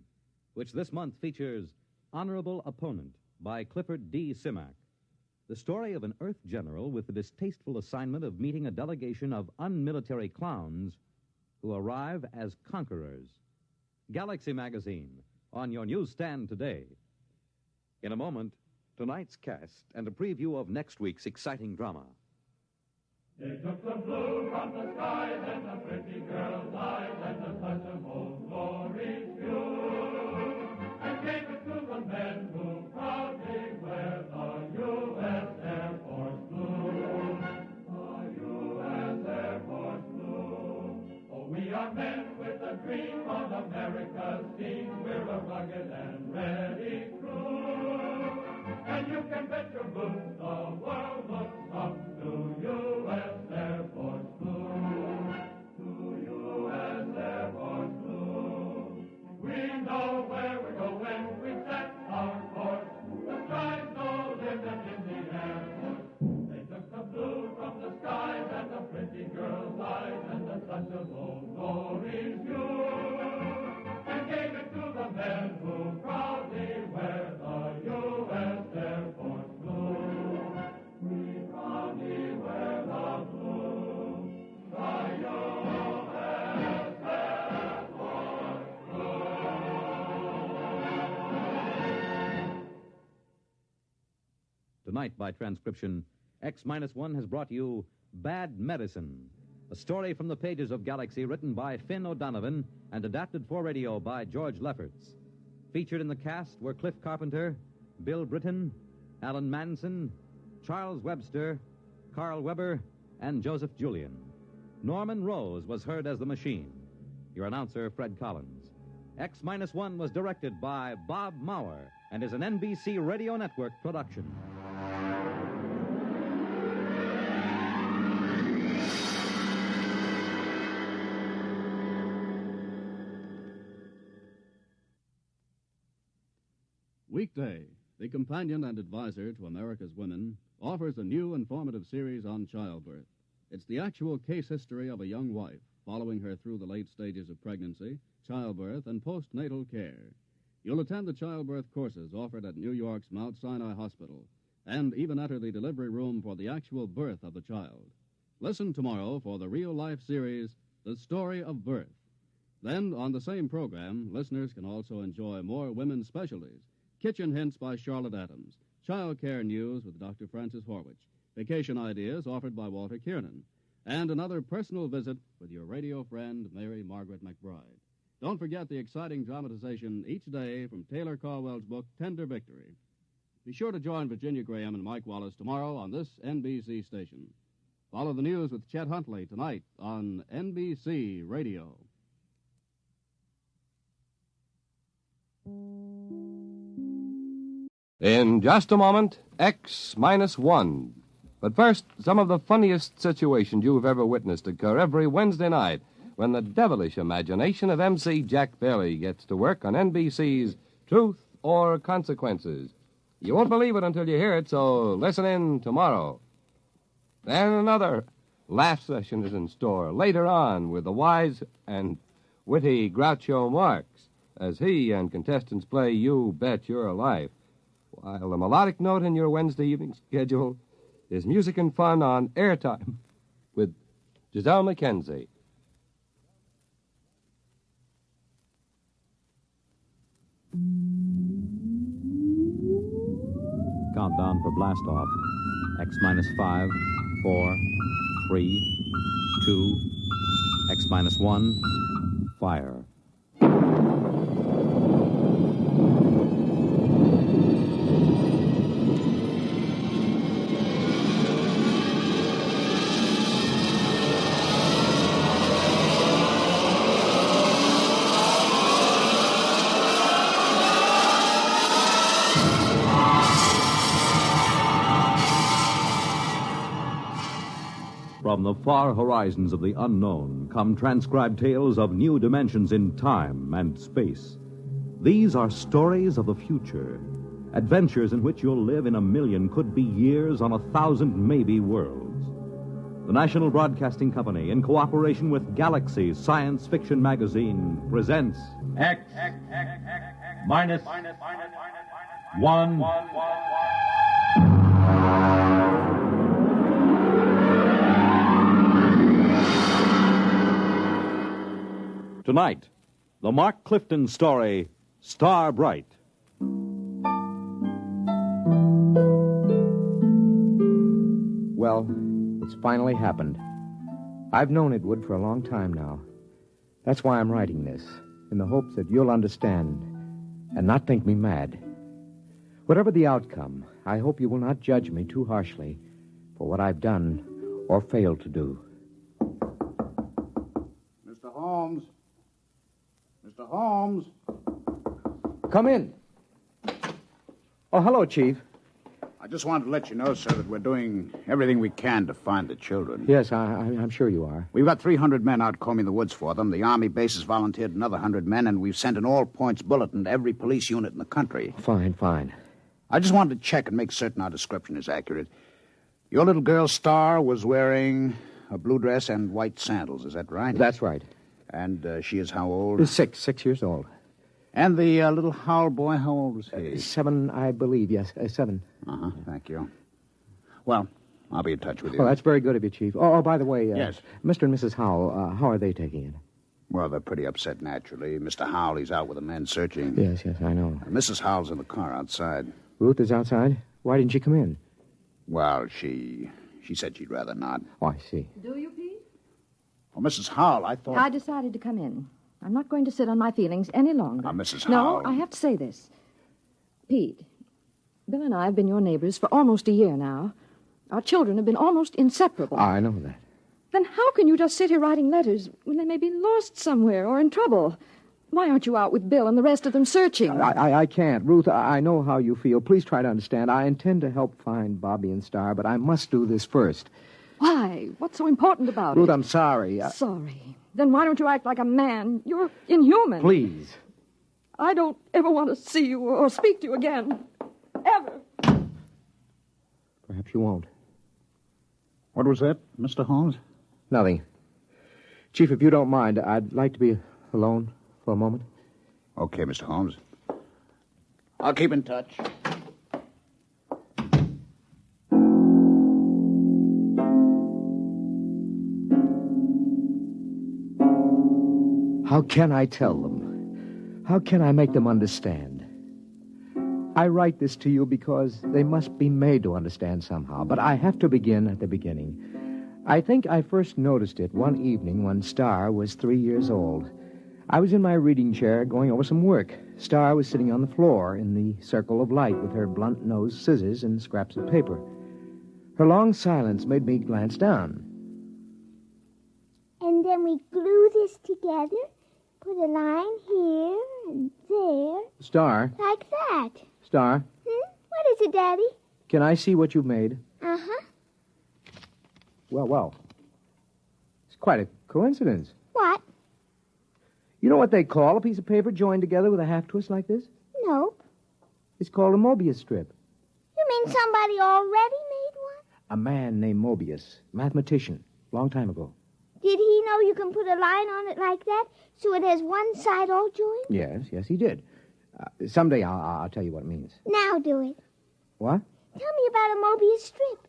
which this month features Honorable Opponent by Clifford D. Simak, the story of an Earth general with the distasteful assignment of meeting a delegation of unmilitary clowns who arrive as conquerors. Galaxy Magazine, on your newsstand today. In a moment, tonight's cast and a preview of next week's exciting drama. They took the blue from the skies and the pretty girl's eyes and the touch of old glory's view, and gave it to the men who proudly wear the U.S. Air Force blue. The U.S. Air Force blue. Oh, we are men with a dream on America's team. We're a rugged and ready crew. And you can bet your boots the world looks up to U.S. Air Force blue. To U.S. Air Force blue. We know where we're going. We set our course. The sky's no limit in the Air Force. They took the blue from the skies and the pretty girl's eyes and the touch of old glory's view, and gave it to the men who proudly wear the U.S. Air Force blue. We proudly wear the blue, the U.S. Air Force blue. Tonight, by transcription, X-1 has brought you Bad Medicine, a story from the pages of Galaxy written by Finn O'Donovan and adapted for radio by George Lefferts. Featured in the cast were Cliff Carpenter, Bill Britton, Alan Manson, Charles Webster, Carl Weber, and Joseph Julian. Norman Rose was heard as the machine. Your announcer, Fred Collins. X-1 was directed by Bob Maurer and is an NBC Radio Network production. Weekday, the companion and advisor to America's women, offers a new informative series on childbirth. It's the actual case history of a young wife, following her through the late stages of pregnancy, childbirth, and postnatal care. You'll attend the childbirth courses offered at New York's Mount Sinai Hospital, and even enter the delivery room for the actual birth of the child. Listen tomorrow for the real-life series, The Story of Birth. Then, on the same program, listeners can also enjoy more women's specialties. Kitchen Hints by Charlotte Adams, Child Care News with Dr. Francis Horwich, Vacation Ideas offered by Walter Kiernan, and another personal visit with your radio friend, Mary Margaret McBride. Don't forget the exciting dramatization each day from Taylor Caldwell's book, Tender Victory. Be sure to join Virginia Graham and Mike Wallace tomorrow on this NBC station. Follow the news with Chet Huntley tonight on NBC Radio. In just a moment, X-1. But first, some of the funniest situations you've ever witnessed occur every Wednesday night when the devilish imagination of MC Jack Bailey gets to work on NBC's Truth or Consequences. You won't believe it until you hear it, so listen in tomorrow. Then another laugh session is in store later on with the wise and witty Groucho Marx as he and contestants play You Bet Your Life. While the melodic note in your Wednesday evening schedule is music and fun on Airtime with Giselle McKenzie. Countdown for blast off. X-5, 4, 3, 2, X-1, fire. From the far horizons of the unknown come transcribed tales of new dimensions in time and space. These are stories of the future, adventures in which you'll live in a million, could be years, on 1,000 maybe worlds. The National Broadcasting Company, in cooperation with Galaxy Science Fiction Magazine, presents X minus one. Tonight, the Mark Clifton story, Star Bright. Well, it's finally happened. I've known it would for a long time now. That's why I'm writing this, in the hopes that you'll understand and not think me mad. Whatever the outcome, I hope you will not judge me too harshly for what I've done or failed to do. Mr. Holmes. Mr. Holmes. Come in. Oh, hello, Chief. I just wanted to let you know, sir, that we're doing everything we can to find the children. Yes, I'm sure you are. We've got 300 men out combing the woods for them. The Army base has volunteered another 100 men, and we've sent an all-points bulletin to every police unit in the country. Fine. I just wanted to check and make certain our description is accurate. Your little girl, Star, was wearing a blue dress and white sandals. Is that right? That's right. And she is how old? 6 years old. And the little Howell boy, how old was he? 7, I believe, yes. 7. Uh-huh, thank you. Well, I'll be in touch with you. Well, that's very good of you, Chief. Oh, by the way, yes. Mr. and Mrs. Howell, how are they taking it? Well, they're pretty upset, naturally. Mr. Howell, he's out with the men searching. Yes, I know. Mrs. Howell's in the car outside. Ruth is outside? Why didn't she come in? Well, she said she'd rather not. Oh, I see. Do you, Pete? Well, Mrs. Howell, I thought... I decided to come in. I'm not going to sit on my feelings any longer. Now, Mrs. Howell... No, I have to say this. Pete, Bill and I have been your neighbors for almost a year now. Our children have been almost inseparable. I know that. Then how can you just sit here writing letters when they may be lost somewhere or in trouble? Why aren't you out with Bill and the rest of them searching? I can't. Ruth, I know how you feel. Please try to understand. I intend to help find Bobby and Star, but I must do this first. Why? What's so important about Ruth, it? I'm sorry. Sorry? Then why don't you act like a man? You're inhuman. Please. I don't ever want to see you or speak to you again. Ever. Perhaps you won't. What was that, Mr. Holmes? Nothing. Chief, if you don't mind, I'd like to be alone for a moment. Okay, Mr. Holmes. I'll keep in touch. How can I tell them? How can I make them understand? I write this to you because they must be made to understand somehow, but I have to begin at the beginning. I think I first noticed it one evening when Star was 3 years old. I was in my reading chair going over some work. Star was sitting on the floor in the circle of light with her blunt-nosed scissors and scraps of paper. Her long silence made me glance down. And then we glue this together, put a line here and there. Star? Like that. Star? What is it, Daddy? Can I see what you've made? Uh-huh. Well. It's quite a coincidence. What? You know what they call a piece of paper joined together with a half-twist like this? Nope. It's called a Mobius strip. You mean somebody already made one? A man named Mobius, mathematician, long time ago. Did he know you can put a line on it like that so it has one side all joined? Yes, he did. Someday I'll tell you what it means. Now do it. What? Tell me about a Mobius strip.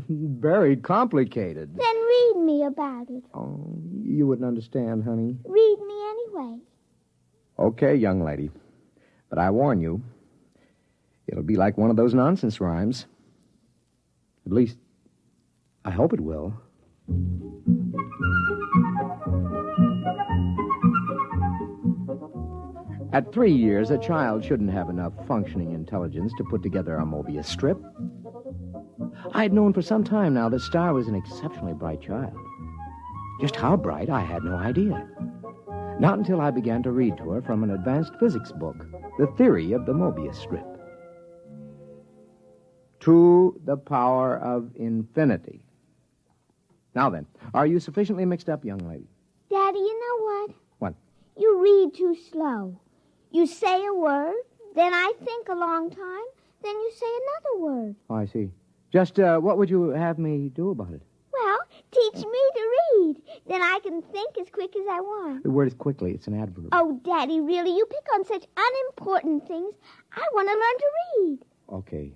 Very complicated. Then read me about it. Oh, you wouldn't understand, honey. Read me anyway. Okay, young lady. But I warn you, it'll be like one of those nonsense rhymes. At least, I hope it will. At 3 years, a child shouldn't have enough functioning intelligence to put together a Mobius strip. I'd known for some time now that Star was an exceptionally bright child. Just how bright, I had no idea. Not until I began to read to her from an advanced physics book, The Theory of the Mobius Strip. To the power of infinity. Now then, are you sufficiently mixed up, young lady? Daddy, you know what? What? You read too slow. You say a word, then I think a long time, then you say another word. Oh, I see. Just what would you have me do about it? Well, Teach me to read. Then I can think as quick as I want. The word is quickly. It's an adverb. Oh, Daddy, really? You pick on such unimportant things. I want to learn to read. Okay.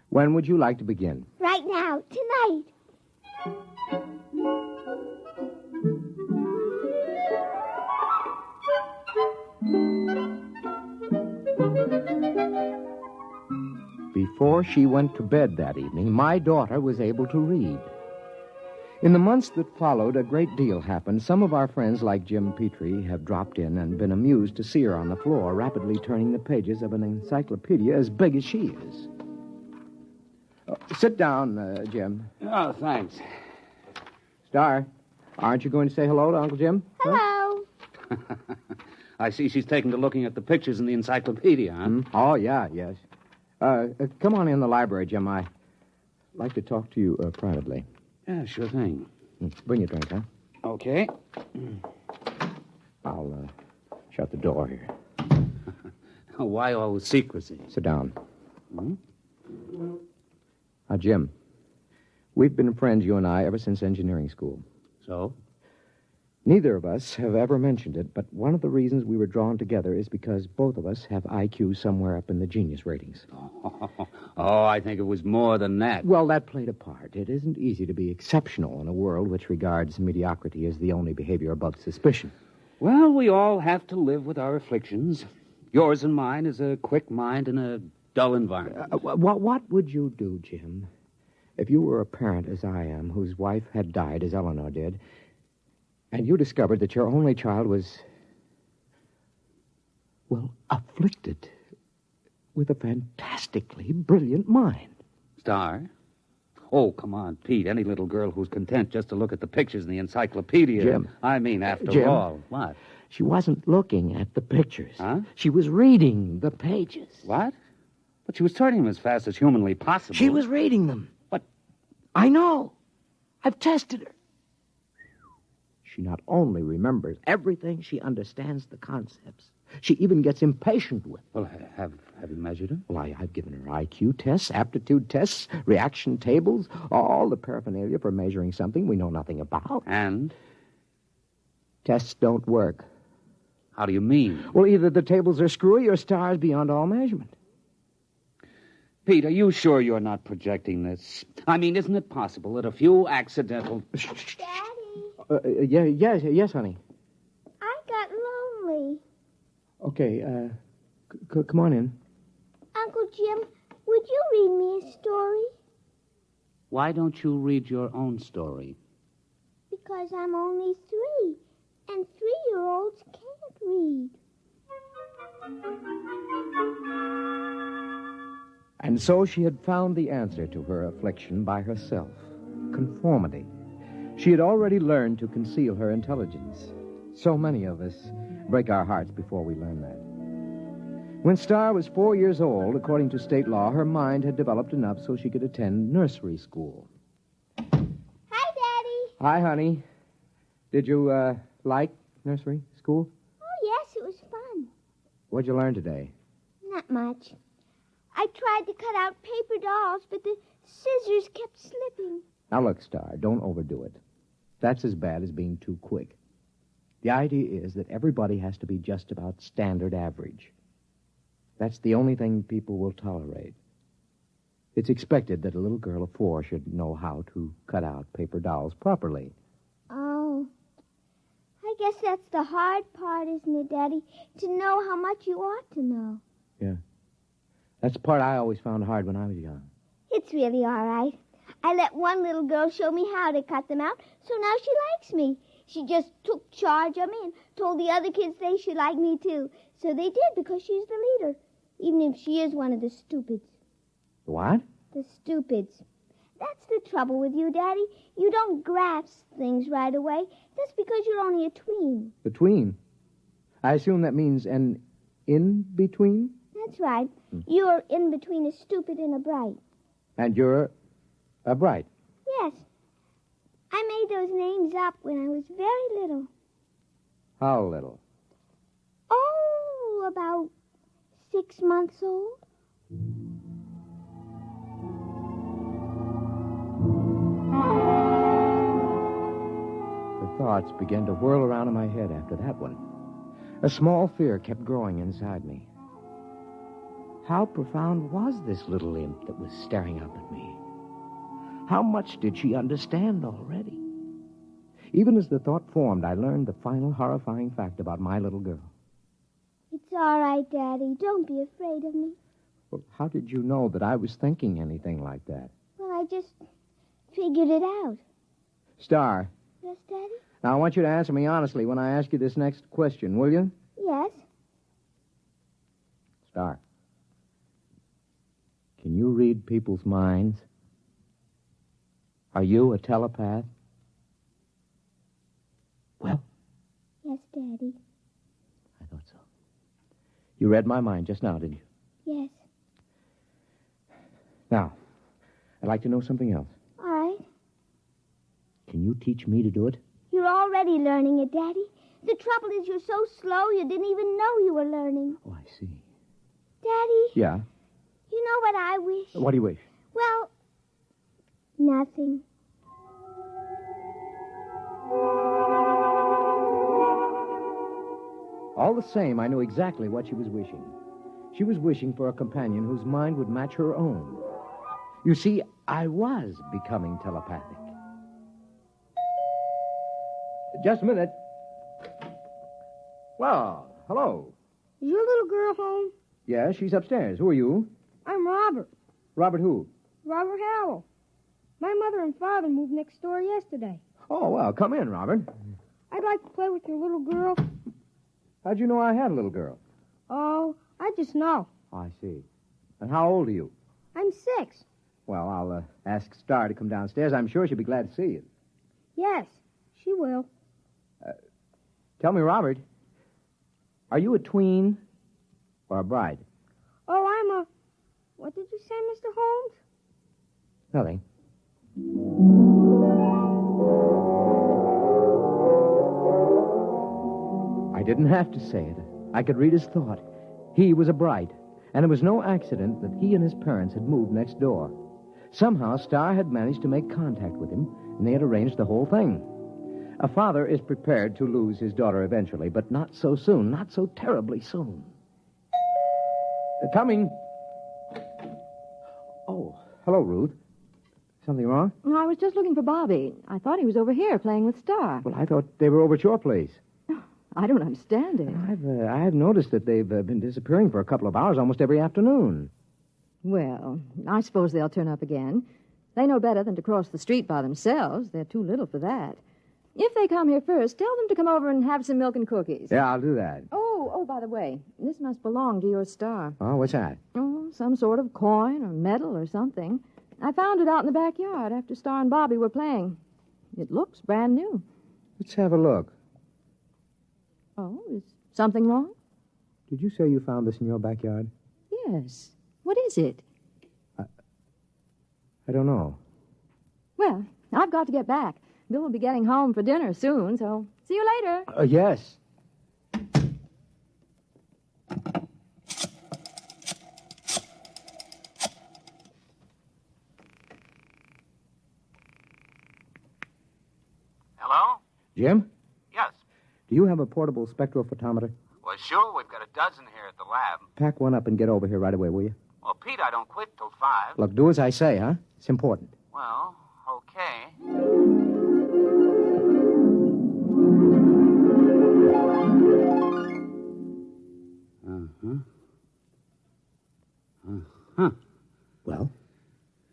When would you like to begin? Right now, tonight. Before she went to bed that evening, my daughter was able to read. In the months that followed, a great deal happened. Some of our friends, like Jim Petrie, have dropped in and been amused to see her on the floor, rapidly turning the pages of an encyclopedia as big as she is. Sit down, Jim. Oh, thanks. Star, aren't you going to say hello to Uncle Jim? Hello. I see she's taken to looking at the pictures in the encyclopedia, huh? Oh, yeah, yes. Come on in the library, Jim. I'd like to talk to you privately. Yeah, sure thing. Bring your drink, huh? Okay. I'll shut the door here. Why all the secrecy? Sit down. Hmm? Now, Jim, we've been friends, you and I, ever since engineering school. So? Neither of us have ever mentioned it, but one of the reasons we were drawn together is because both of us have IQ somewhere up in the genius ratings. Oh, I think it was more than that. Well, that played a part. It isn't easy to be exceptional in a world which regards mediocrity as the only behavior above suspicion. Well, we all have to live with our afflictions. Yours and mine is a quick mind in a dull environment. What would you do, Jim, if you were a parent, as I am, whose wife had died, as Eleanor did, and you discovered that your only child was, well, afflicted with a fantastically brilliant mind? Star? Oh, come on, Pete. Any little girl who's content just to look at the pictures in the encyclopedia. Jim. I mean, after Jim. all. What? She wasn't looking at the pictures. Huh? She was reading the pages. What? But she was turning them as fast as humanly possible. She was reading them. What? I know. I've tested her. She not only remembers everything, she understands the concepts. She even gets impatient with them. Well, have you measured her? Well, I've given her IQ tests, aptitude tests, reaction tables, all the paraphernalia for measuring something we know nothing about. And? Tests don't work. How do you mean? Well, either the tables are screwy or stars beyond all measurement. Pete, are you sure you're not projecting this? I mean, isn't it possible that a few accidental... Daddy. Yes, honey. I got lonely. Okay, come on in. Uncle Jim, would you read me a story? Why don't you read your own story? Because I'm only 3, and 3-year-olds can't read. And so she had found the answer to her affliction by herself. Conformity. She had already learned to conceal her intelligence. So many of us break our hearts before we learn that. When Star was 4 years old, according to state law, her mind had developed enough so she could attend nursery school. Hi, Daddy. Hi, honey. Did you, like nursery school? Oh, yes, it was fun. What'd you learn today? Not much. I tried to cut out paper dolls, but the scissors kept slipping. Now, look, Star, don't overdo it. That's as bad as being too quick. The idea is that everybody has to be just about standard average. That's the only thing people will tolerate. It's expected that a little girl of 4 should know how to cut out paper dolls properly. Oh. I guess that's the hard part, isn't it, Daddy? To know how much you ought to know. Yeah. That's the part I always found hard when I was young. It's really all right. I let one little girl show me how to cut them out, so now she likes me. She just took charge of me and told the other kids they should like me, too. So they did, because she's the leader, even if she is one of the stupids. What? The stupids. That's the trouble with you, Daddy. You don't grasp things right away. That's because you're only a tween. Between? I assume that means an in-between? That's right. You're in between a stupid and a bright. And you're a bright. Yes. I made those names up when I was very little. How little? Oh, about 6 months old. thoughts began to whirl around in my head after that one. A small fear kept growing inside me. How profound was this little imp that was staring up at me? How much did she understand already? Even as the thought formed, I learned the final horrifying fact about my little girl. It's all right, Daddy. Don't be afraid of me. Well, how did you know that I was thinking anything like that? Well, I just figured it out. Star, Yes, Daddy? now I want you to answer me honestly when I ask you this next question, will you? Yes. Star, can you read people's minds? Are you a telepath? Well, Yes, Daddy. I thought so. You read my mind just now, did you? Yes. Now, I'd like to know something else. All right. Can you teach me to do it? You're already learning it, Daddy. The trouble is you're so slow you didn't even know you were learning. Oh, I see. Daddy, Yeah? you know what I wish? What do you wish? Well, nothing. All the same, I knew exactly what she was wishing. She was wishing for a companion whose mind would match her own. You see, I was becoming telepathic. Just a minute. Well, hello. Is your little girl home? Yeah, she's upstairs. Who are you? I'm Robert. Robert who? Robert Howell. My mother and father moved next door yesterday. Oh, well, come in, Robert. I'd like to play with your little girl. How'd you know I had a little girl? Oh, I just know. I see. And how old are you? I'm 6. Well, I'll ask Star to come downstairs. I'm sure she'll be glad to see you. Yes, she will. Tell me, Robert, are you a tween or a bride? Oh, I'm a... What did you say, Mr. Holmes? Nothing. I didn't have to say it. I could read his thought. He was a bride, and it was no accident that he and his parents had moved next door. Somehow, Star had managed to make contact with him, and they had arranged the whole thing. A father is prepared to lose his daughter eventually, but not so soon, not so terribly soon. Coming. Oh, hello, Ruth. Something wrong? No, I was just looking for Bobby. I thought he was over here playing with Star. Well, I thought they were over at your place. I don't understand it. I've noticed that they've been disappearing for a couple of hours almost every afternoon. Well, I suppose they'll turn up again. They know better than to cross the street by themselves. They're too little for that. If they come here first, tell them to come over and have some milk and cookies. Yeah, I'll do that. Oh, by the way, this must belong to your Star. Oh, what's that? Oh, some sort of coin or medal or something. I found it out in the backyard after Star and Bobby were playing. It looks brand new. Let's have a look. Oh, is something wrong? Did you say you found this in your backyard? Yes. What is it? I don't know. Well, I've got to get back. Bill will be getting home for dinner soon, so see you later. Yes. Hello? Jim, Yes. do you have a portable spectrophotometer? Well, sure. We've got a dozen here at the lab. Pack one up and get over here right away, will you? Well, Pete, I don't quit till 5. Look, do as I say, huh? It's important. Well, okay. Well?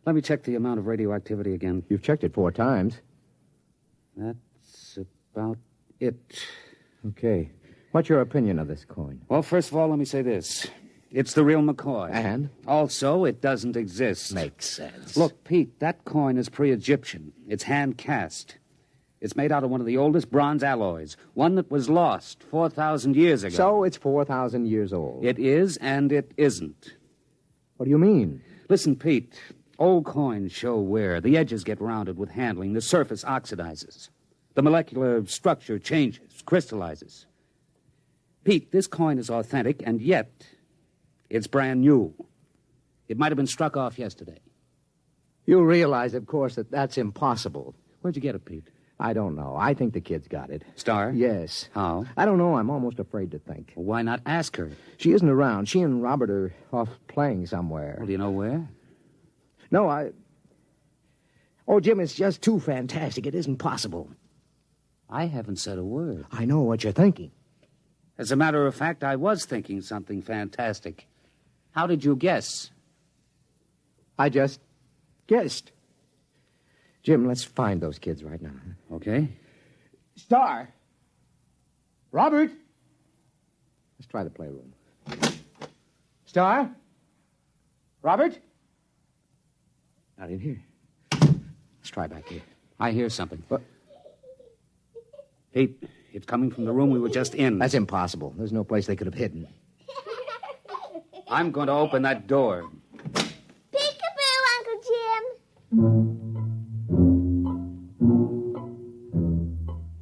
Let me check the amount of radioactivity again. You've checked it 4 times. That's about it. Okay. What's your opinion of this coin? Well, first of all, let me say this. It's the real McCoy. And? Also, it doesn't exist. Makes sense. Look, Pete, that coin is pre-Egyptian. It's hand-cast. It's made out of one of the oldest bronze alloys, one that was lost 4,000 years ago. So it's 4,000 years old. It is and it isn't. What do you mean? Listen, Pete, old coins show wear. The edges get rounded with handling. The surface oxidizes. The molecular structure changes, crystallizes. Pete, this coin is authentic, and yet it's brand new. It might have been struck off yesterday. You realize, of course, that that's impossible. Where'd you get it, Pete? I don't know. I think the kid's got it. Star? Yes. How? I don't know. I'm almost afraid to think. Well, why not ask her? She isn't around. She and Robert are off playing somewhere. Well, do you know where? No, Oh, Jim, it's just too fantastic. It isn't possible. I haven't said a word. I know what you're thinking. As a matter of fact, I was thinking something fantastic. How did you guess? I just guessed. Jim, let's find those kids right now. Okay. Star. Robert. Let's try the playroom. Star. Robert. Not in here. Let's try back here. I hear something. What? Pete, it's coming from the room we were just in. That's impossible. There's no place they could have hidden. I'm going to open that door. Peekaboo, Uncle Jim.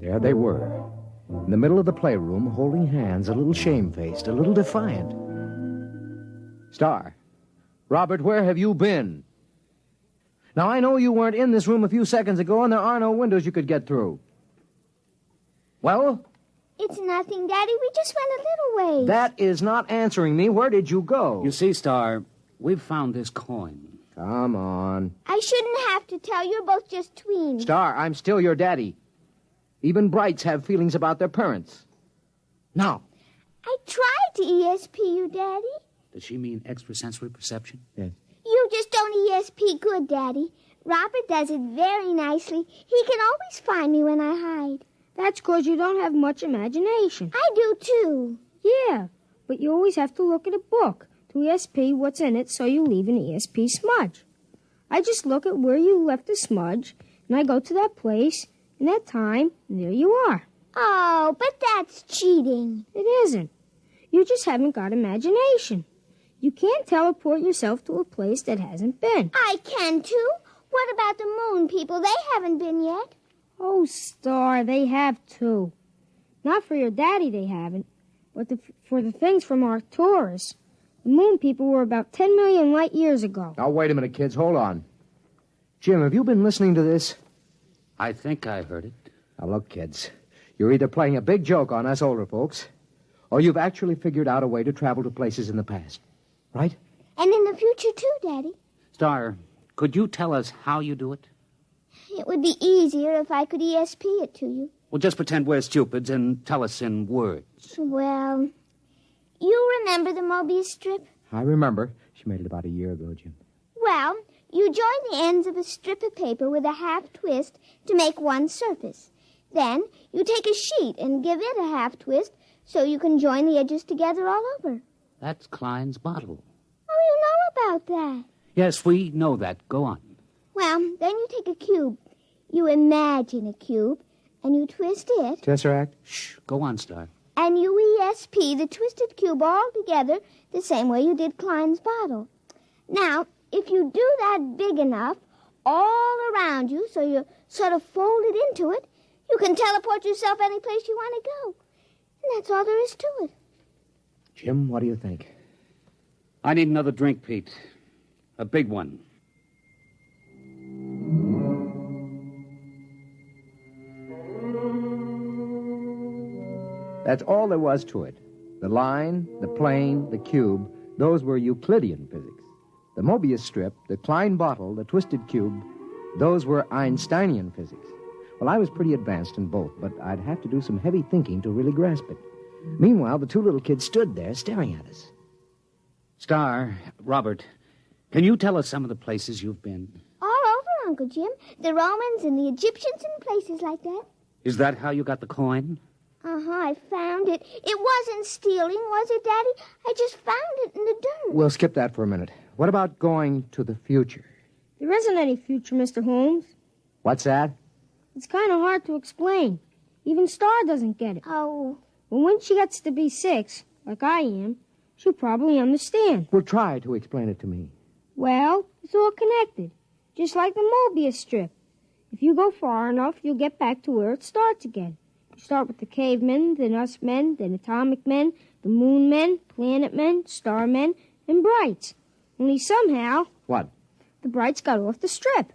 There they were, in the middle of the playroom, holding hands, a little shamefaced, a little defiant. Star, Robert, where have you been? Now, I know you weren't in this room a few seconds ago, and there are no windows you could get through. Well? It's nothing, Daddy. We just went a little ways. That is not answering me. Where did you go? You see, Star, we've found this coin. Come on. I shouldn't have to tell you. You're both just tweens. Star, I'm still your daddy. Even Brights have feelings about their parents. Now. I tried to ESP you, Daddy. Does she mean extrasensory perception? Yes. You just don't ESP good, Daddy. Robert does it very nicely. He can always find me when I hide. That's 'cause you don't have much imagination. I do, too. Yeah, but you always have to look at a book to ESP what's in it so you leave an ESP smudge. I just look at where you left the smudge, and I go to that place, and that time, and there you are. Oh, but that's cheating. It isn't. You just haven't got imagination. You can't teleport yourself to a place that hasn't been. I can, too. What about the moon people? They haven't been yet. Oh, Star, they have, too. Not for your daddy, they haven't, but for the things from Arcturus. The moon people were about 10 million light years ago. Now, wait a minute, kids. Hold on. Jim, have you been listening to this? I think I heard it. Now, look, kids. You're either playing a big joke on us older folks, or you've actually figured out a way to travel to places in the past. Right? And in the future, too, Daddy. Star, could you tell us how you do it? It would be easier if I could ESP it to you. Well, just pretend we're stupids and tell us in words. Well, you remember the Mobius strip? I remember. She made it about a year ago, Jim. Well, you join the ends of a strip of paper with a half twist to make one surface. Then you take a sheet and give it a half twist so you can join the edges together all over. That's Klein's bottle. Oh, you know about that. Yes, we know that. Go on. Well, then you take a cube. You imagine a cube, and you twist it. Tesseract? Shh. Go on, Star. And you ESP the twisted cube all together the same way you did Klein's bottle. Now, if you do that big enough, all around you, so you're sort of folded into it, you can teleport yourself any place you want to go. And that's all there is to it. Jim, what do you think? I need another drink, Pete. A big one. That's all there was to it. The line, the plane, the cube, those were Euclidean physics. The Mobius strip, the Klein bottle, the twisted cube, those were Einsteinian physics. Well, I was pretty advanced in both, but I'd have to do some heavy thinking to really grasp it. Meanwhile, the two little kids stood there staring at us. Star, Robert, can you tell us some of the places you've been? All over, Uncle Jim. The Romans and the Egyptians and places like that. Is that how you got the coin? Uh-huh, I found it. It wasn't stealing, was it, Daddy? I just found it in the dirt. We'll skip that for a minute. What about going to the future? There isn't any future, Mr. Holmes. What's that? It's kind of hard to explain. Even Star doesn't get it. Oh. Well, when she gets to be 6, like I am, she'll probably understand. Well, try to explain it to me. Well, it's all connected, just like the Mobius strip. If you go far enough, you'll get back to where it starts again. You start with the cavemen, then us men, then atomic men, the moon men, planet men, star men, and Brights. Only somehow... What? The Brights got off the strip.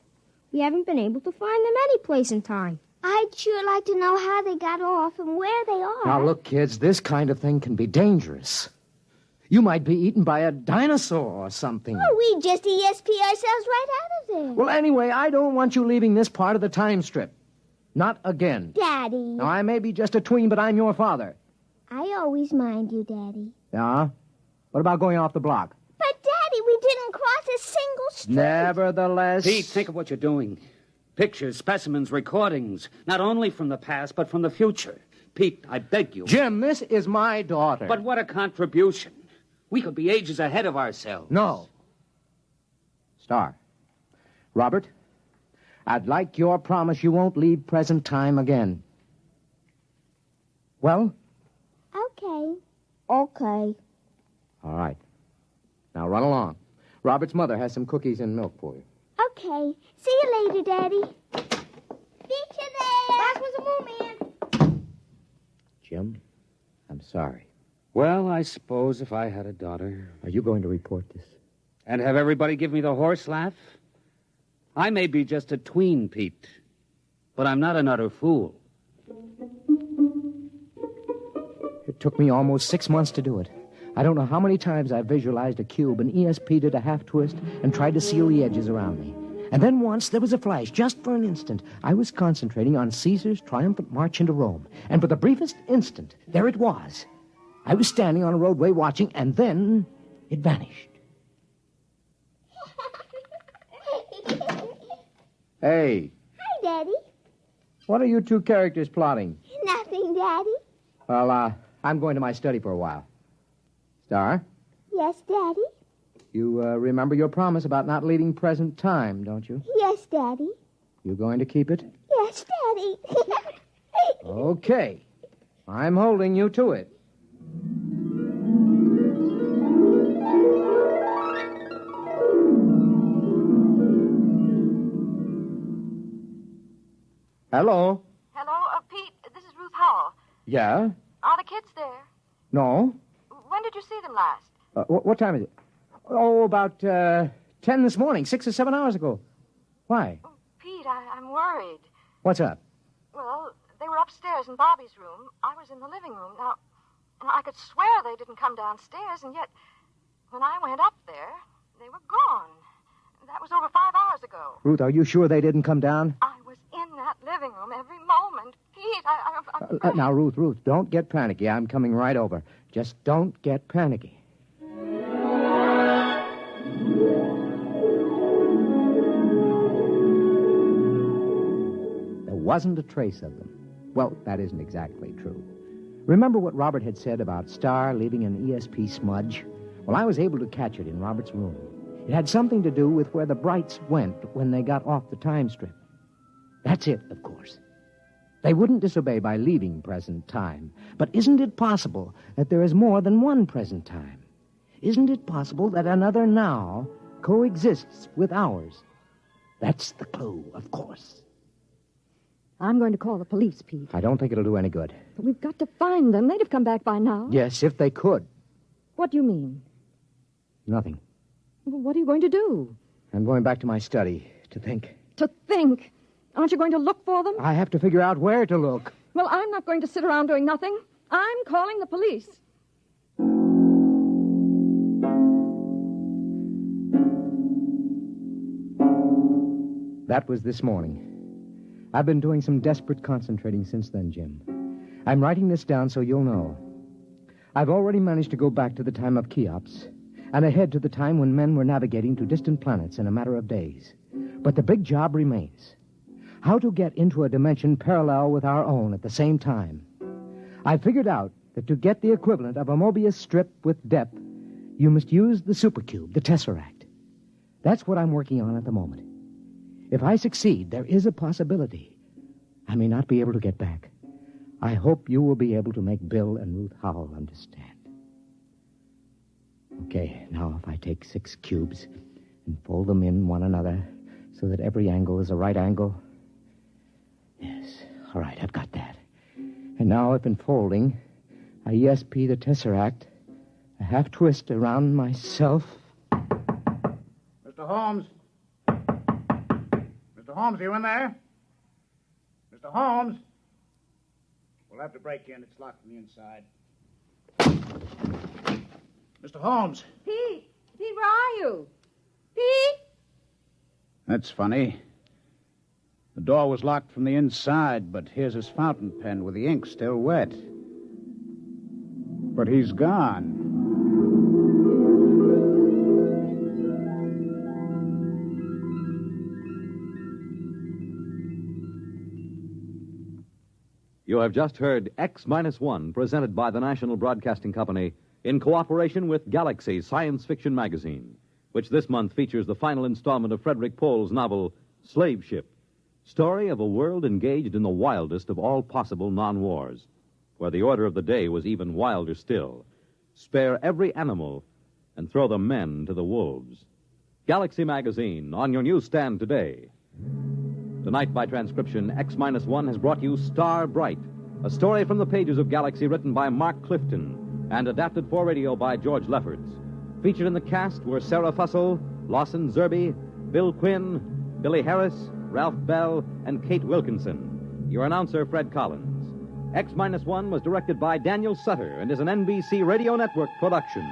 We haven't been able to find them any place in time. I'd sure like to know how they got off and where they are. Now, look, kids, this kind of thing can be dangerous. You might be eaten by a dinosaur or something. Oh, we just ESP ourselves right out of there. Well, anyway, I don't want you leaving this part of the time strip. Not again. Daddy. Now, I may be just a tween, but I'm your father. I always mind you, Daddy. Yeah? What about going off the block? But, Daddy, we didn't cross a single street. Nevertheless... Pete, think of what you're doing. Pictures, specimens, recordings. Not only from the past, but from the future. Pete, I beg you. Jim, this is my daughter. But what a contribution. We could be ages ahead of ourselves. No. Star. Robert, I'd like your promise you won't leave present time again. Well? Okay. Okay. All right. Now run along. Robert's mother has some cookies and milk for you. Okay. See you later, Daddy. Beat you there. That was a movement. Jim, I'm sorry. Well, I suppose if I had a daughter... Are you going to report this? And have everybody give me the horse laugh? I may be just a tween, Pete, but I'm not an utter fool. It took me almost 6 months to do it. I don't know how many times I visualized a cube and ESP did a half twist and tried to seal the edges around me. And then once there was a flash, just for an instant. I was concentrating on Caesar's triumphant march into Rome. And for the briefest instant, there it was. I was standing on a roadway watching, and then it vanished. Hey. Hi, Daddy. What are you two characters plotting? Nothing, Daddy. Well, I'm going to my study for a while. Star, Yes, Daddy. you remember your promise about not leaving present time, don't you? Yes, Daddy. You going to keep it? Yes, Daddy. Okay. I'm holding you to it. Hello? Hello, Pete. This is Ruth Howell. Yeah? Are the kids there? No? When did you see them last? What time is it? Oh, about 10 this morning, 6 or 7 hours ago. Why? Pete, I'm worried. What's up? Well, they were upstairs in Bobby's room. I was in the living room. Now, I could swear they didn't come downstairs, and yet, when I went up there, they were gone. That was over 5 hours ago. Ruth, are you sure they didn't come down? I was in that living room every moment. Pete, I'm Now, Ruth, don't get panicky. I'm coming right over. Just don't get panicky. There wasn't a trace of them. Well, that isn't exactly true. Remember what Robert had said about Star leaving an ESP smudge? Well, I was able to catch it in Robert's room. It had something to do with where the Brights went when they got off the time strip. That's it, of course. They wouldn't disobey by leaving present time. But isn't it possible that there is more than one present time? Isn't it possible that another now coexists with ours? That's the clue, of course. I'm going to call the police, Pete. I don't think it'll do any good. But we've got to find them. They'd have come back by now. Yes, if they could. What do you mean? Nothing. Well, what are you going to do? I'm going back to my study to think. To think? Aren't you going to look for them? I have to figure out where to look. Well, I'm not going to sit around doing nothing. I'm calling the police. That was this morning. I've been doing some desperate concentrating since then, Jim. I'm writing this down so you'll know. I've already managed to go back to the time of Cheops and ahead to the time when men were navigating to distant planets in a matter of days. But the big job remains. How to get into a dimension parallel with our own at the same time. I figured out that to get the equivalent of a Mobius strip with depth, you must use the supercube, the tesseract. That's what I'm working on at the moment. If I succeed, there is a possibility I may not be able to get back. I hope you will be able to make Bill and Ruth Howell understand. Okay, now if I take 6 cubes and fold them in one another so that every angle is a right angle. Yes, all right, I've got that. And now if in folding, I ESP the tesseract, a half twist around myself. Mr. Holmes? Mr. Holmes, are you in there? Mr. Holmes. We'll have to break in. It's locked from the inside. Mr. Holmes. Pete! Pete, where are you? Pete! That's funny. The door was locked from the inside, but here's his fountain pen with the ink still wet. But he's gone. You have just heard X-1, presented by the National Broadcasting Company in cooperation with Galaxy Science Fiction Magazine, which this month features the final installment of Frederick Pohl's novel, Slave Ship, story of a world engaged in the wildest of all possible non-wars, where the order of the day was even wilder still. Spare every animal and throw the men to the wolves. Galaxy Magazine, on your newsstand today. Tonight, by transcription, X-1 has brought you Star Bright, a story from the pages of Galaxy written by Mark Clifton and adapted for radio by George Lefferts. Featured in the cast were Sarah Fussell, Lawson Zerby, Bill Quinn, Billy Harris, Ralph Bell, and Kate Wilkinson. Your announcer, Fred Collins. X-1 was directed by Daniel Sutter and is an NBC Radio Network production.